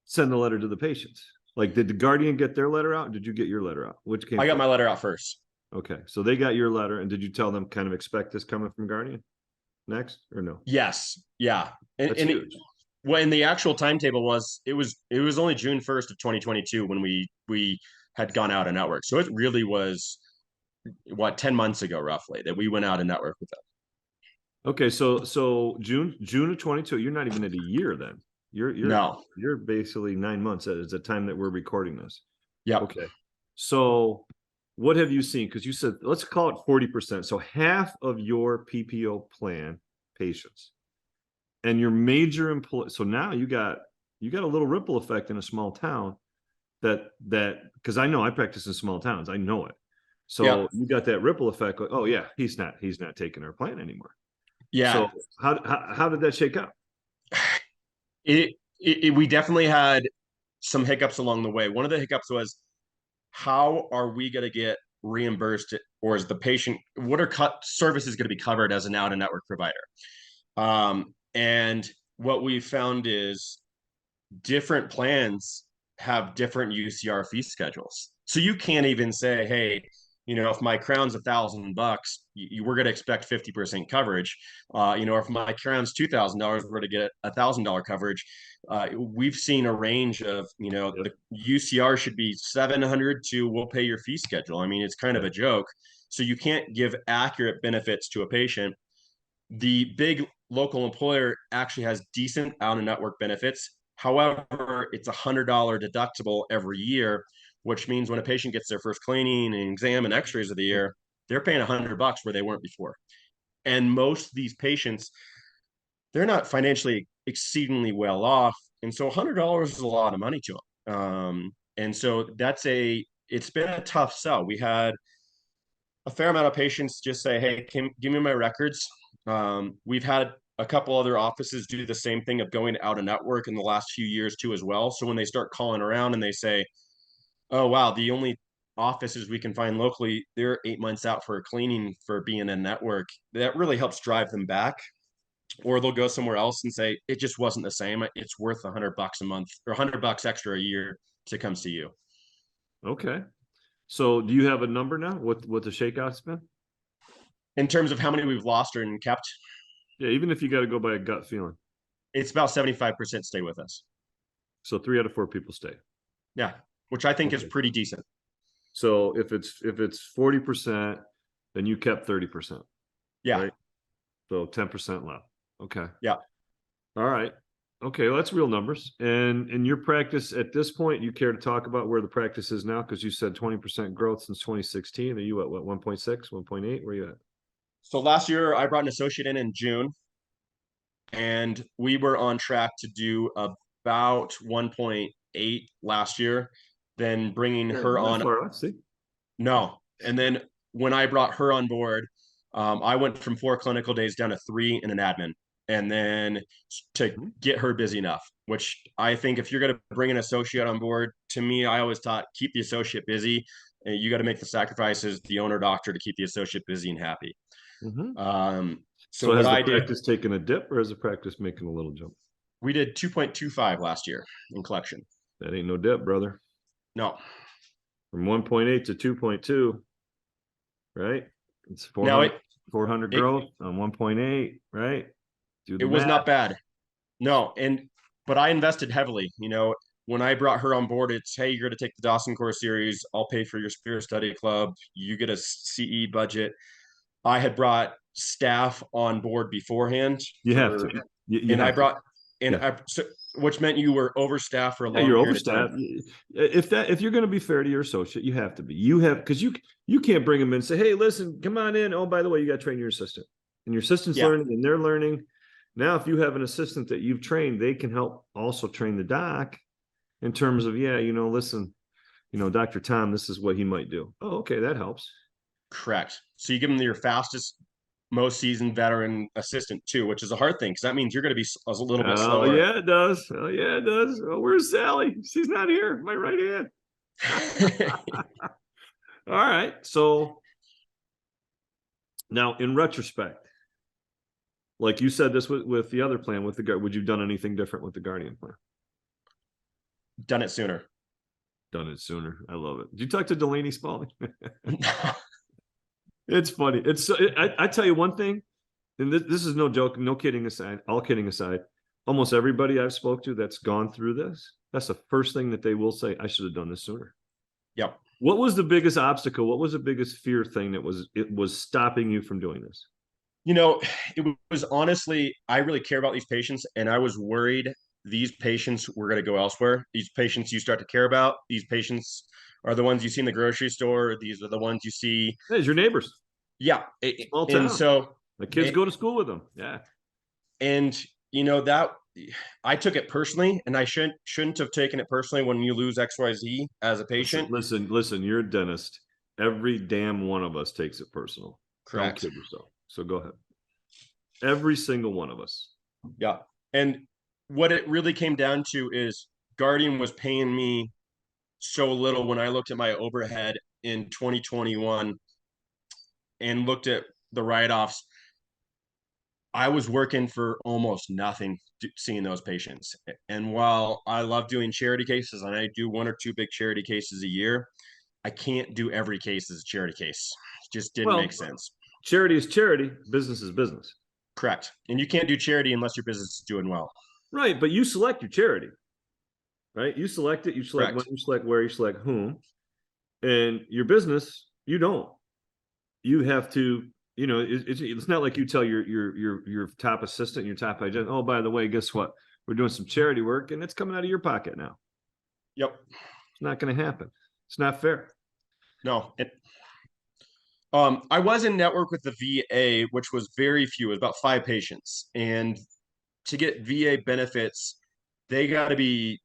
send the letter to the patients? Like, did the Guardian get their letter out? Did you get your letter out? Which came I got first? my letter out first. Okay, so they got your letter, and did you tell them kind of expect this coming from Guardian next or no? Yes. Yeah. And, That's and huge. when the actual timetable was, it was only June 1st of 2022 when we had gone out of network. So it really was what 10 months ago roughly that we went out of network with them. Okay, so June of 22. You're not even at a year then. You're you're No. you're basically 9 months at the time that we're recording this. Yep. Okay, so what have you seen? Because you said let's call it 40%. So half of your PPO plan patients and your major employee. So now you got a little ripple effect in a small town that because I know I practice in small towns. I know it. So Yep. you got that ripple effect. Like, oh yeah, he's not taking our plan anymore. Yeah. So how did that shake out? We definitely had some hiccups along the way. One of the hiccups was how are we going to get reimbursed, or is the patient, what are services going to be covered as an out of network provider? And what we found is different plans have different UCR fee schedules. So you can't even say, hey, if my crown's $1,000, we're going to expect 50% coverage. If my crown's $2,000, we're going to get $1,000 coverage. We've seen a range of, Yep. the UCR should be 700 to we'll pay your fee schedule. I mean, it's kind of a joke. So you can't give accurate benefits to a patient. The big local employer actually has decent out of network benefits. However, it's $100 deductible every year, which means when a patient gets their first cleaning and exam and x-rays of the year, they're paying $100 where they weren't before. And most of these patients, they're not financially exceedingly well off. And so $100 is a lot of money to them. And so it's been a tough sell. We had a fair amount of patients just say, hey, give me my records. We've had a couple other offices do the same thing of going out of network in the last few years too as well. So when they start calling around and they say, oh, wow, the only offices we can find locally, they're 8 months out for a cleaning for being in network, that really helps drive them back. Or they'll go somewhere else and say, it just wasn't the same. It's worth $100 a month or $100 extra a year to come see you. Okay. So do you have a number now? What the shakeout's been? In terms of how many we've lost or kept, Yeah, even if you got to go by a gut feeling. it's about 75% stay with us. So 3 out of 4 people stay. Yeah, which I think is Okay. pretty decent. So if it's 40%, then you kept 30%, Yeah. right? So 10% left. Okay. Yeah. All right. Okay, well, that's real numbers. And in your practice at this point, you care to talk about where the practice is now? Because you said 20% growth since 2016. Are you at what, 1.6, 1.8? Where are you at? So last year I brought an associate in June, and we were on track to do about 1.8 last year. Then bringing Yeah, her not on, far off. See? no. And then when I brought her on board, I went from 4 clinical days down to 3 in an admin, and then to get her busy enough. Which I think if you're going to bring an associate on board, to me, I always thought keep the associate busy, and you got to make the sacrifices, the owner doctor, to keep the associate busy and happy. Mm-hmm. So So what has the I did, practice taken a dip or has the practice making a little jump? we did 2.25 last year in collection. That ain't no dip, brother. No, From 1.8 to 2.2, right? It's Now 400 it growth on 1.8, right? Do it the was not math. bad. No, but I invested heavily. When I brought her on board, it's, hey, you're going to take the Dawson Core series. I'll pay for your Spera Study Club. You get a CE budget. I had brought staff on board beforehand You have to. You and I have to. brought, and Yeah. I, so, which meant you were overstaffed for a Yeah, long you're period of time. overstaffed. If you're going to be fair to your associate, you have to be. You have, because you can't bring them in and say, hey, listen, come on in. Oh, by the way, you got to train your assistant, and your assistant's Yeah, learning, and they're learning. Now, if you have an assistant that you've trained, they can help also train the doc in terms of, yeah, listen, Dr. Tom, this is what he might do. Oh, okay, that helps. correct. So you give them your fastest, most seasoned veteran assistant too, which is a hard thing because that means you're going to be a little bit Oh slower. yeah, it does. Oh yeah, it does. Oh, where's Sally? She's not here. My right hand. All right. So now, in retrospect, like you said, this with the other plan with the would you have done anything different with the Guardian plan? Done it sooner. Done it sooner. I love it. Did you talk to Delaney Spalding? It's funny. I tell you one thing, and this is no joke, no kidding aside, all kidding aside, almost everybody I've spoke to that's gone through this, that's the first thing that they will say, I should have done this sooner. Yep. What was the biggest obstacle? What was the biggest fear thing that was stopping you from doing this? It was honestly, I really care about these patients, and I was worried these patients were going to go elsewhere. These patients you start to care about, these patients are the ones you see in the grocery store. These are the ones you see. Hey, it's your neighbors. Yeah. Small And town. so, The kids go to school with them. Yeah. and that I took it personally, and I shouldn't have taken it personally when you lose XYZ as a patient. Listen, you're a dentist. Every damn one of us takes it personal. Don't Correct. kid yourself. So go ahead. Every single one of us. Yeah. And what it really came down to is Guardian was paying me so little when I looked at my overhead in 2021 and looked at the write-offs. I was working for almost nothing seeing those patients. And while I love doing charity cases and I do one or two big charity cases a year, I can't do every case as a charity case. It just didn't make sense. Charity is charity. Business is business. Correct. And you can't do charity unless your business is doing well. Right. But you select your charity. Right. You select it. You select Correct. when, you select where, you select whom. And your business, you don't. You have to, it's not like you tell your top assistant, your top agent, oh, by the way, guess what? We're doing some charity work and it's coming out of your pocket now. Yep. It's not going to happen. It's not fair. No. I was in network with the VA, which was very few. It was about 5 patients. And to get VA benefits, they got to be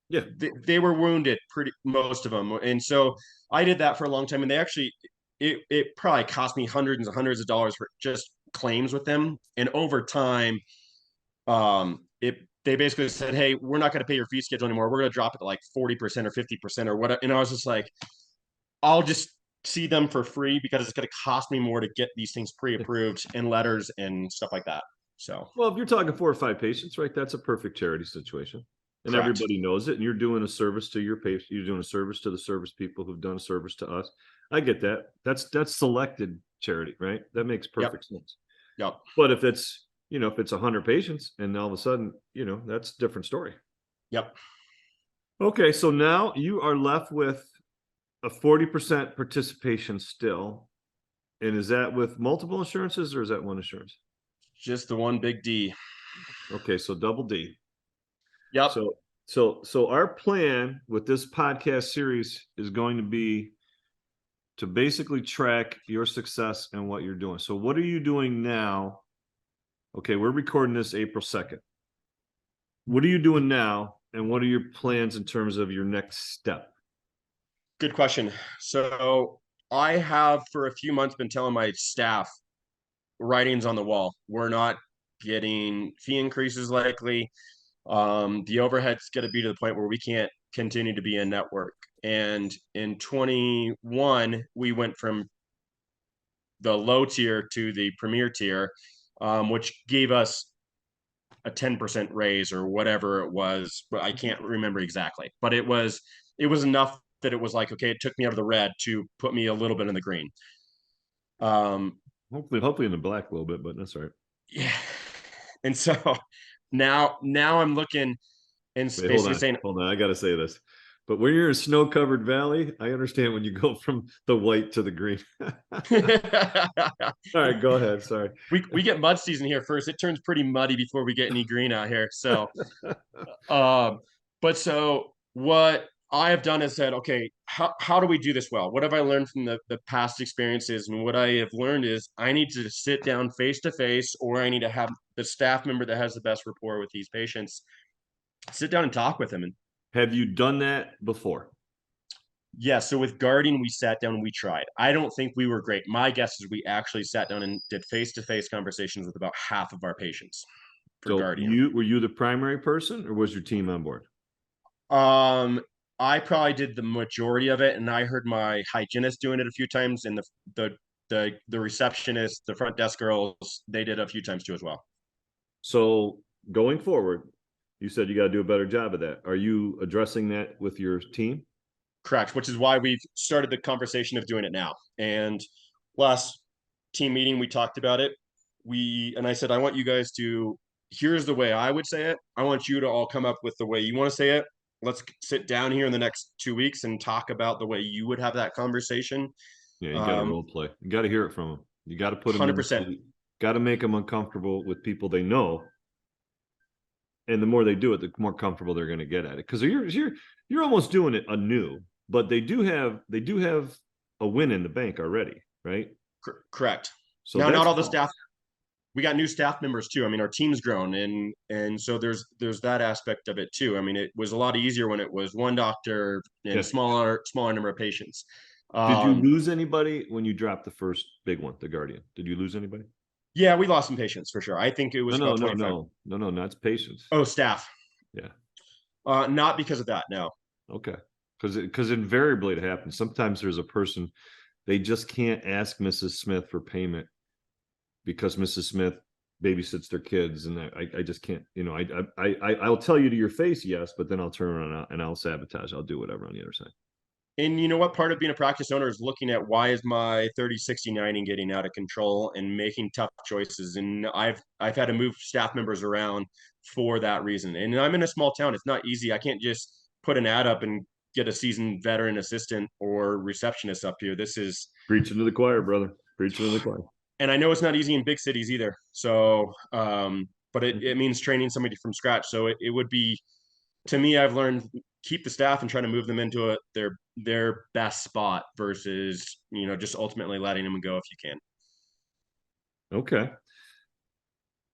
Yeah. They were wounded, most of them. And so I did that for a long time. And they actually, it probably cost me hundreds and hundreds of dollars for just claims with them. And over time, they basically said, hey, we're not going to pay your fee schedule anymore. We're going to drop it to like 40% or 50% or whatever. And I was just like, I'll just see them for free because it's going to cost me more to get these things pre-approved and letters and stuff like that. So, well, if you're talking 4 or 5 patients, right, that's a perfect charity situation. And correct. Everybody knows it. And you're doing a service to your patient. You're doing a service to the service people who've done a service to us. I get that. That's selected charity, right? That makes perfect sense. Yep. But if it's, if it's 100 patients and all of a sudden, that's a different story. Yep. Okay. So now you are left with a 40% participation still. And is that with multiple insurances or is that one insurance? Just the one big D. Okay. So double D. Yep. So our plan with this podcast series is going to be to basically track your success and what you're doing. So what are you doing now? Okay, we're recording this April 2nd. What are you doing now? And what are your plans in terms of your next step? Good question. So I have for a few months been telling my staff, writings on the wall. We're not getting fee increases likely. The overhead's going to be to the point where we can't continue to be in network. And in 21, we went from the low tier to the premier tier, which gave us a 10% raise or whatever it was. But I can't remember exactly. But it was enough that it was like, okay, it took me out of the red to put me a little bit in the green. Um, Hopefully in the black a little bit, but that's all right. yeah. And so now I'm looking and Wait, basically saying, hold on. I got to say this. But when you're in a snow-covered valley, I understand when you go from the white to the green. All right, go ahead. Sorry. we get mud season here first. It turns pretty muddy before we get any green out here. So, but so what I have done is said, okay, how do we do this well? What have I learned from the past experiences? And what I have learned is I need to sit down face to face, or I need to have the staff member that has the best rapport with these patients sit down and talk with them. And Have you done that before? yeah, so with Guardian, we sat down and we tried. I don't think we were great. My guess is we actually sat down and did face-to-face conversations with about half of our patients for So Guardian. were you the primary person, or was your team on board? I probably did the majority of it, and I heard my hygienist doing it a few times, and the receptionist, the front desk girls, they did a few times too as well. So going forward, you said you got to do a better job of that. Are you addressing that with your team? Correct, which is why we've started the conversation of doing it now. And last team meeting, we talked about it. And I said, I want you guys to, here's the way I would say it. I want you to all come up with the way you want to say it. Let's sit down here in the next 2 weeks and talk about the way you would have that conversation. Yeah, you got to role play. You got to hear it from them. You got to put them 100%. Got to make them uncomfortable with people they know. And the more they do it, the more comfortable they're going to get at it. Because you're almost doing it anew, but they do have a win in the bank already, right? Correct. So now, not all the staff. We got new staff members too. I mean, our team's grown, and so there's that aspect of it too. I mean, it was a lot easier when it was one doctor and smaller number of patients. Did you lose anybody when you dropped the first big one, the Guardian? Did you lose anybody? Yeah, we lost some patients for sure. I think it was no, about 25. No, not patients. Oh, staff. Yeah. Not because of that. No. Okay. Because invariably it happens. Sometimes there's a person, they just can't ask Mrs. Smith for payment because Mrs. Smith babysits their kids, and I just can't. I'll tell you to your face yes, but then I'll turn around and I'll sabotage. I'll do whatever on the other side. And you know what? Part of being a practice owner is looking at why is my 30/60/90 getting out of control and making tough choices. And I've had to move staff members around for that reason. And I'm in a small town. It's not easy. I can't just put an ad up and get a seasoned veteran assistant or receptionist up here. This is preaching to the choir, brother. Preaching to the choir. And I know it's not easy in big cities either. So, but it means training somebody from scratch. So it would be, to me, I've learned keep the staff and try to move them into their best spot versus just ultimately letting them go if you can.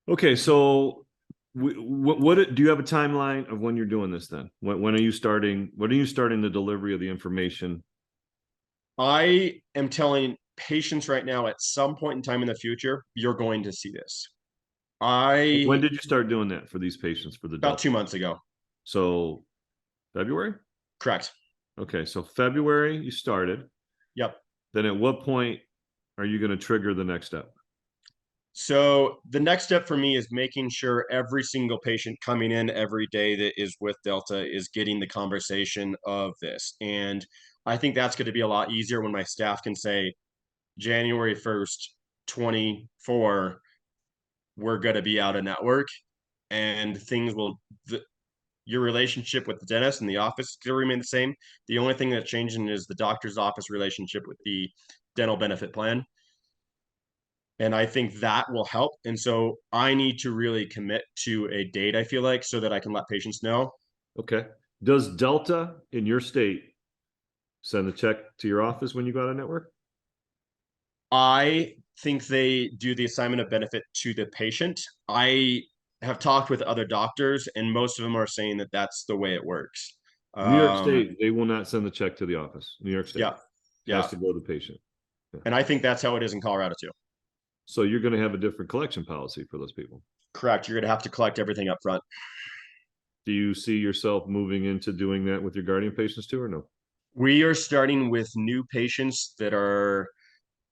Okay. So what do you have a timeline of when you're doing this then? When are you starting? When are you starting the delivery of the information? I am telling patients right now, at some point in time in the future, you're going to see this. When did you start doing that for these patients for the about 2 months ago? So February? Correct. Okay, so February you started. Yep. Then at what point are you going to trigger the next step? So the next step for me is making sure every single patient coming in every day that is with Delta is getting the conversation of this. And I think that's going to be a lot easier when my staff can say, January 1st, 24, we're going to be out of network, and things will, your relationship with the dentist and the office still remain the same. The only thing that's changing is the doctor's office relationship with the dental benefit plan. And I think that will help. And so I need to really commit to a date, I feel like, so that I can let patients know. Okay. Does Delta in your state send a check to your office when you go out of network? I think they do the assignment of benefit to the patient. I have talked with other doctors, and most of them are saying that that's the way it works. New York State, they will not send the check to the office. New York State. Yeah. Has to go to the patient. Yeah. And I think that's how it is in Colorado too. So you're going to have a different collection policy for those people. Correct. You're going to have to collect everything up front. Do you see yourself moving into doing that with your Guardian patients too, or no? We are starting with new patients that are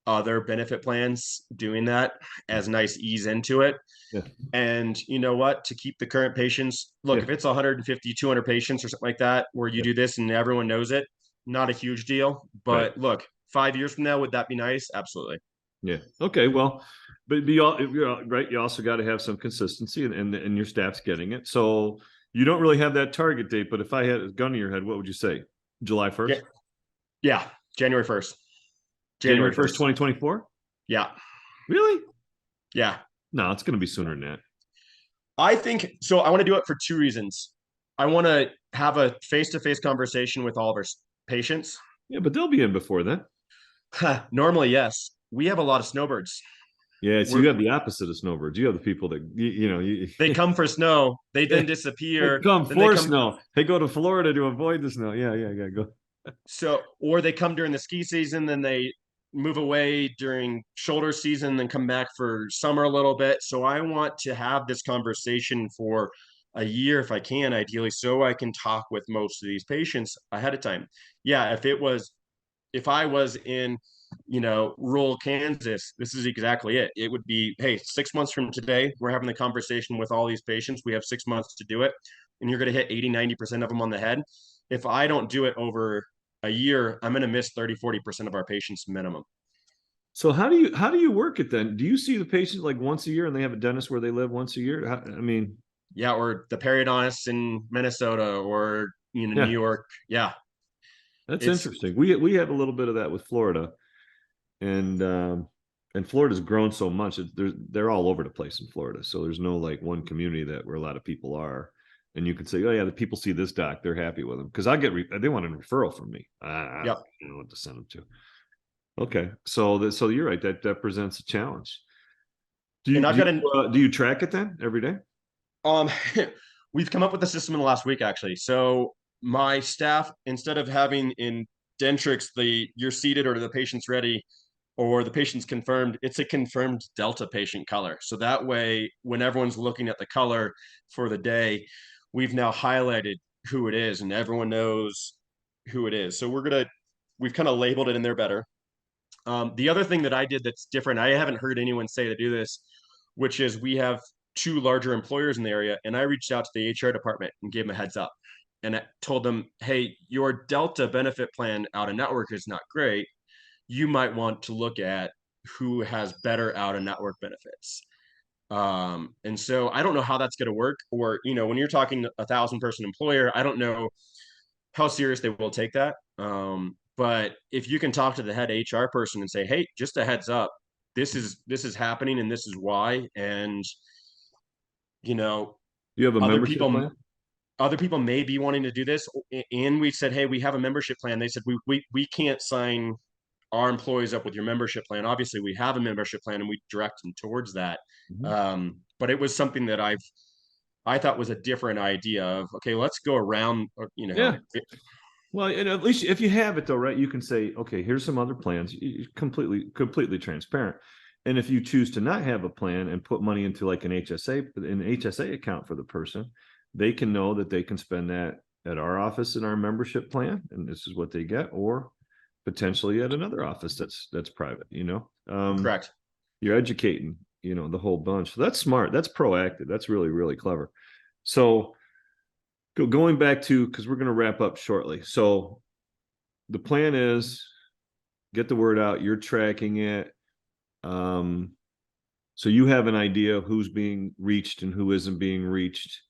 other benefit plans doing that as nice ease into it. Yeah. And you know what, to keep the current patients, look, if it's 150, 200 patients or something like that, where you do this and everyone knows it, not a huge deal. But look, 5 years from now, would that be nice? Absolutely. Yeah. Okay. Well, but right. You also got to have some consistency, and your staff's getting it. So you don't really have that target date. But if I had a gun to your head, what would you say? July Yeah. 1st? Yeah. January 1st. January January 1st, 1st. 2024? Yeah. Really? Yeah. No, it's going to be sooner than that. I think so. I want to do it for two reasons. I want to have a face-to-face conversation with all of our patients. Yeah, but they'll be in before then. Normally, yes. We have a lot of snowbirds. Yeah, so We're, you have the opposite of snowbirds. You have the people that they come for snow, they then they disappear, come then they for come. snow. They go to Florida to avoid the snow. Yeah, yeah, go. So, or they come during the ski season, then they move away during shoulder season, then come back for summer a little bit. So I want to have this conversation for a year if I can, ideally, so I can talk with most of these patients ahead of time. Yeah, if I was in, rural Kansas, this is exactly it. It would be, hey, 6 months from today, we're having the conversation with all these patients. We have 6 months to do it, and you're going to hit 80-90% of them on the head. If I don't do it over a year, I'm going to miss 30-40% of our patients minimum. So how do you work it then? Do you see the patients like once a year, and they have a dentist where they live once a year? I mean, yeah, or the periodontists in Minnesota or New yeah, York. Yeah, that's it's interesting. We have a little bit of that with Florida, and Florida's grown so much. They're all over the place in Florida. So there's no like one community that where a lot of people are, and you can say, oh yeah, the people see this doc, they're happy with them because they want a referral from me. I yep. don't know what to send them to. Okay, so you're right. That presents a challenge. Do you And I've do got you, do you track it then every day? um we've come up with a system in the last week actually. So my staff, instead of having in Dentrix the you're seated or the patient's ready or the patient's confirmed, it's a confirmed Delta patient color. So that way, when everyone's looking at the color for the day, we've now highlighted who it is and everyone knows who it is. So we've kind of labeled it in there better. The other thing that I did that's different, I haven't heard anyone say to do this, which is we have two larger employers in the area, and I reached out to the HR department and gave them a heads up. And I told them, hey, your Delta benefit plan out of network is not great. You might want to look at who has better out of network benefits. And so I don't know how that's going to work. Or, when you're talking 1,000-person employer, I don't know how serious they will take that. But if you can talk to the head HR person and say, hey, just a heads up, this is happening and this is why. And you know, You have a other membership people plan? other people may be wanting to do this. And we said, hey, we have a membership plan. They said we can't sign our employees up with your membership plan. Obviously, we have a membership plan and we direct them towards that. Mhm. But it was something that I thought was a different idea of, okay, let's go around, Yeah. Well, and at least if you have it though, right, you can say, okay, here's some other plans. Completely transparent. And if you choose to not have a plan and put money into like an HSA account for the person, they can know that they can spend that at our office in our membership plan, and this is what they get, or potentially at another office that's private. correct. You're educating, the whole bunch. So that's smart. That's proactive. That's really, really clever. So going back to, because we're going to wrap up shortly. So the plan is get the word out. You're tracking it. So you have an idea of who's being reached and who isn't being reached.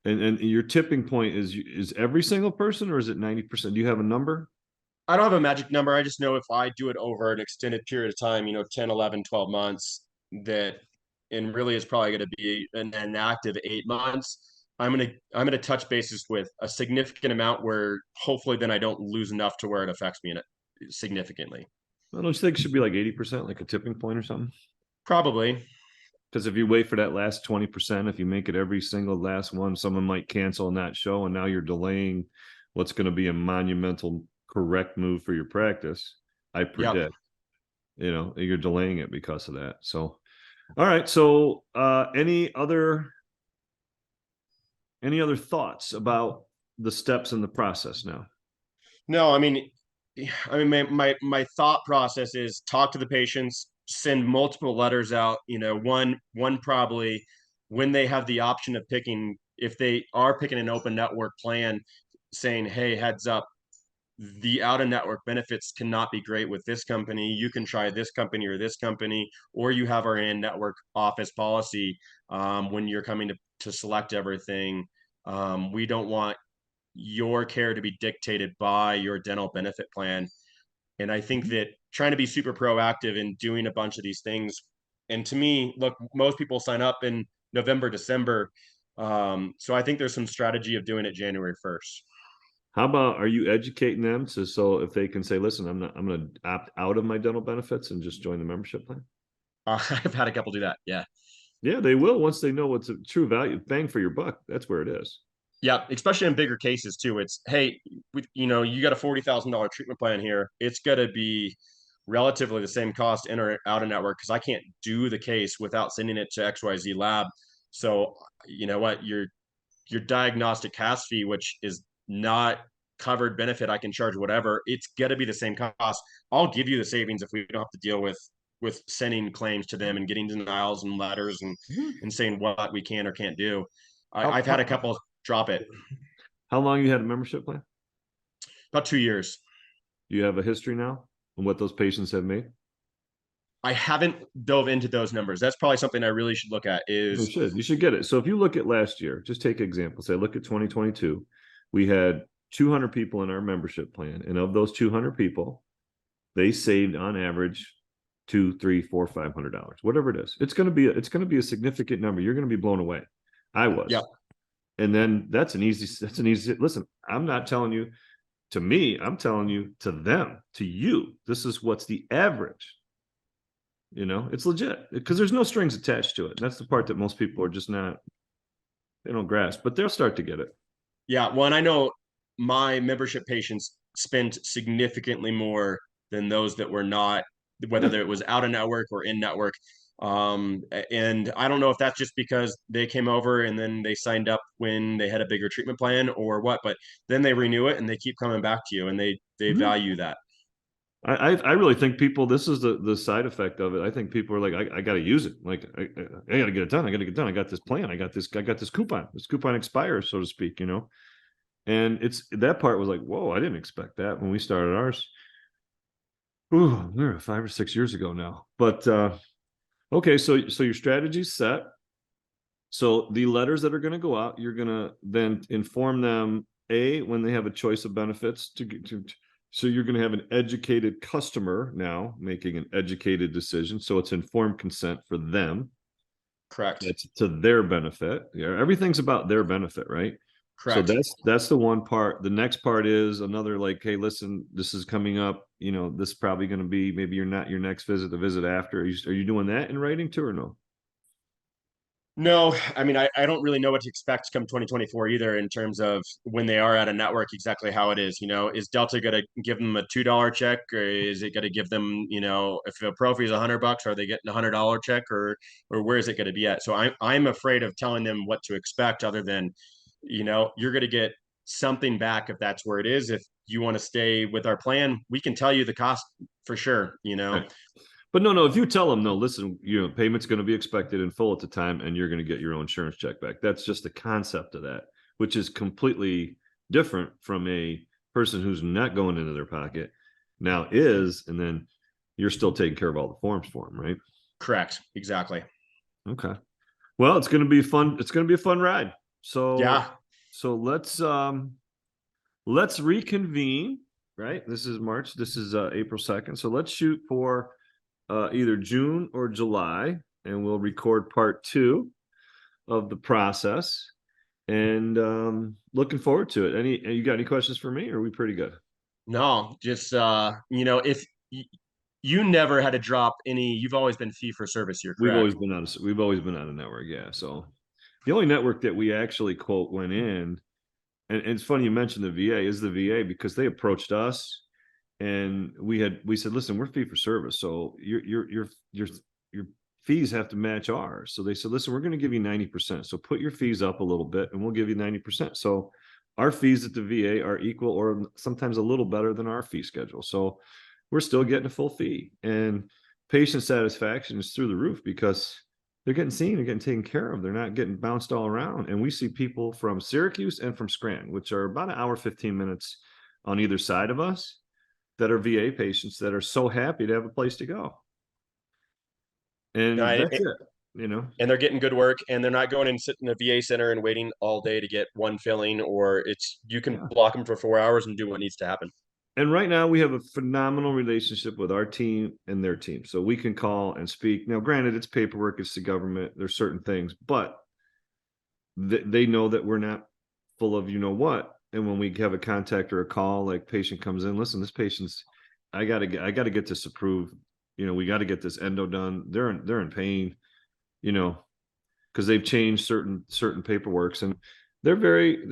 And your tipping point is every single person, or is it 90%? Do you have a number? I don't have a magic number. I just know if I do it over an extended period of time, 10, 11, 12 months, that, and really is probably going to be an active 8 months. I'm gonna touch bases with a significant amount where hopefully then I don't lose enough to where it affects me in it significantly. I don't think it should be like 80%, like a tipping point or something. Probably. Because if you wait for that last 20%, if you make it every single last one, someone might cancel and not show, and now you're delaying what's going to be a monumental correct move for your practice. I Yep. predict, you're delaying it because of that. So, all right. So, any other thoughts about the steps in the process now? No, my thought process is talk to the patients, send multiple letters out, one probably when they have the option of picking, if they are picking an open network plan, saying, hey, heads up, the out of network benefits cannot be great with this company. You can try this company or this company, or you have our in network office policy when you're coming to select everything. We don't want your care to be dictated by your dental benefit plan. And I think that trying to be super proactive in doing a bunch of these things, and to me, look, most people sign up in November, December. So I think there's some strategy of doing it January 1st. How about, are you educating them so if they can say, listen, I'm going to opt out of my dental benefits and just join the membership plan? I've had a couple do that. Yeah. Yeah, they will once they know what's a true value. Bang for your buck. That's where it is. Yeah, especially in bigger cases too. It's, hey, you got a $40,000 treatment plan here. It's going to be relatively the same cost in or out of network because I can't do the case without sending it to XYZ lab. So you know what, your diagnostic CAS fee, which is not covered benefit, I can charge whatever. It's going to be the same cost. I'll give you the savings if we don't have to deal with sending claims to them and getting denials and letters and saying what we can or can't do. I've had a couple drop it. How long you had a membership plan? About 2 years. Do you have a history now on what those patients have made? I haven't dove into those numbers. That's probably something I really should look at. You should get it. So if you look at last year, just take example. Say, look at 2022. We had 200 people in our membership plan, and of those 200 people, they saved on average $200, $300, $400, $500, whatever it is. It's going to be a significant number. You're going to be blown away. I was. Yeah. And then that's an easy. Listen, I'm not telling you to me. I'm telling you to them, to you. This is what's the average. It's legit because there's no strings attached to it. And that's the part that most people are just not, they don't grasp, but they'll start to get it. Yeah. Well, and I know my membership patients spent significantly more than those that were not, whether it was out of network or in network. And I don't know if that's just because they came over and then they signed up when they had a bigger treatment plan or what, but then they renew it and they keep coming back to you and they value that. I really think people, this is the side effect of it. I think people are like, I got to use it. Like, I got to get it done. I got to get done. I got this plan. I got this coupon. This coupon expires, so to speak, And it's that part was like, whoa, I didn't expect that when we started ours. Ooh, we were 5 or 6 years ago now. But okay, so your strategy's set. So the letters that are going to go out, you're going to then inform them when they have a choice of benefits so you're going to have an educated customer now making an educated decision. So it's informed consent for them. Correct. It's to their benefit. Yeah, everything's about their benefit, right? Correct. So that's the one part. The next part is another like, hey, listen, this is coming up. This is probably going to be maybe you're not your next visit, the visit after. Are you doing that in writing too or no? No, I mean, I don't really know what to expect come 2024 either in terms of when they are at a network, exactly how it is. Is Delta going to give them a $2 check or is it going to give them, if a prophy is $100, are they getting a $100 check or where is it going to be at? So I'm afraid of telling them what to expect other than, you're going to get something back if that's where it is. If you want to stay with our plan, we can tell you the cost for sure, Right. But no, if you tell them, no, listen, payment's going to be expected in full at the time, and you're going to get your own insurance check back. That's just the concept of that, which is completely different from a person who's not going into their pocket now and then you're still taking care of all the forms for them, right? Correct. Exactly. Okay. Well, it's going to be fun. It's going to be a fun ride. So yeah. So let's reconvene, right? This is March. This is April 2nd. So let's shoot for either June or July, and we'll record part 2 of the process. And looking forward to it. You got any questions for me, or are we pretty good? No, just if you never had to drop any, you've always been fee for service here, correct? We've always been on a network, yeah. So the only network that we actually quote went in, and it's funny you mentioned the VA, is the VA because they approached us. And we said, listen, we're fee for service. So your fees have to match ours. So they said, listen, we're going to give you 90%. So put your fees up a little bit and we'll give you 90%. So our fees at the VA are equal or sometimes a little better than our fee schedule. So we're still getting a full fee, and patient satisfaction is through the roof because they're getting seen, they're getting taken care of. They're not getting bounced all around. And we see people from Syracuse and from Scranton, which are about an hour, 15 minutes on either side of us that are VA patients that are so happy to have a place to go. And that's it, you know. And they're getting good work, and they're not going and sitting in a VA center and waiting all day to get one filling, or you can block them for 4 hours and do what needs to happen. And right now we have a phenomenal relationship with our team and their team. So we can call and speak. Now, granted, it's paperwork, it's the government, there's certain things, but they know that we're not full of you know what. And when we have a contact or a call, like patient comes in, listen, this patient's, I gotta get this approved. You know, we got to get this endo done. They're in pain, you know, because they've changed certain paperworks, and they're very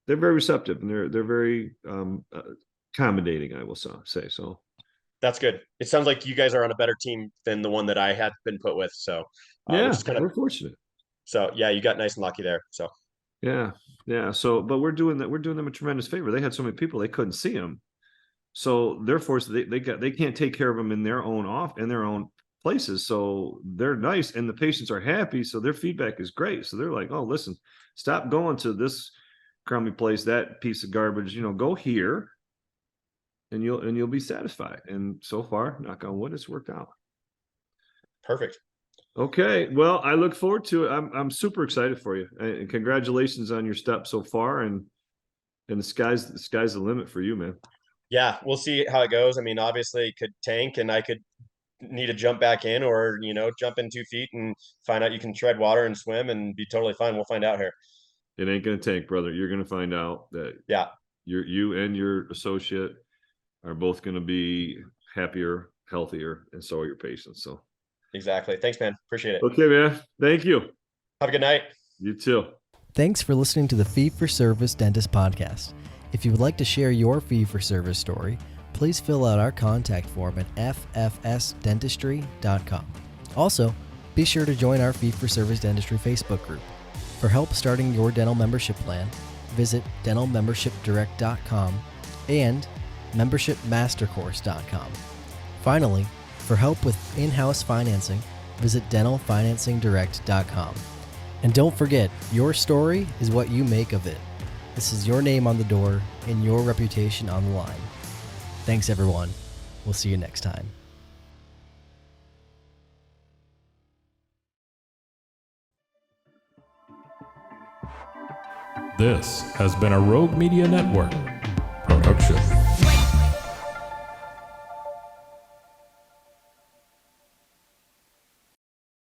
receptive, and they're very accommodating, I will say. So that's good. It sounds like you guys are on a better team than the one that I had been put with. So yeah, which is we're fortunate. So yeah, you got nice and lucky there. So yeah. So, but we're doing them a tremendous favor. They had so many people they couldn't see them, so they're forced. They can't take care of them in their own places. So they're nice, and the patients are happy. So their feedback is great. So they're like, oh, listen, stop going to this crummy place, that piece of garbage. You know, go here, and you'll be satisfied. And so far, knock on wood, it's worked out. Perfect. Okay, well, I look forward to it. I'm super excited for you, and congratulations on your step so far. And the sky's the limit for you, man. Yeah, we'll see how it goes. I mean, obviously, it could tank, and I could need to jump back in, or jump in 2 feet and find out you can tread water and swim and be totally fine. We'll find out here. It ain't gonna tank, brother. You're gonna find out that you and your associate are both gonna be happier, healthier, and so are your patients. So exactly. Thanks, man. Appreciate it. Okay, man. Thank you. Have a good night. You too. Thanks for listening to the Fee for Service Dentist Podcast. If you would like to share your fee for service story, please fill out our contact form at ffsdentistry.com. Also, be sure to join our Fee for Service Dentistry Facebook group. For help starting your dental membership plan, visit dentalmembershipdirect.com and membershipmastercourse.com. Finally, for help with in-house financing, visit dentalfinancingdirect.com. And don't forget, your story is what you make of it. This is your name on the door and your reputation on the line. Thanks, everyone. We'll see you next time. This has been a Rogue Media Network production.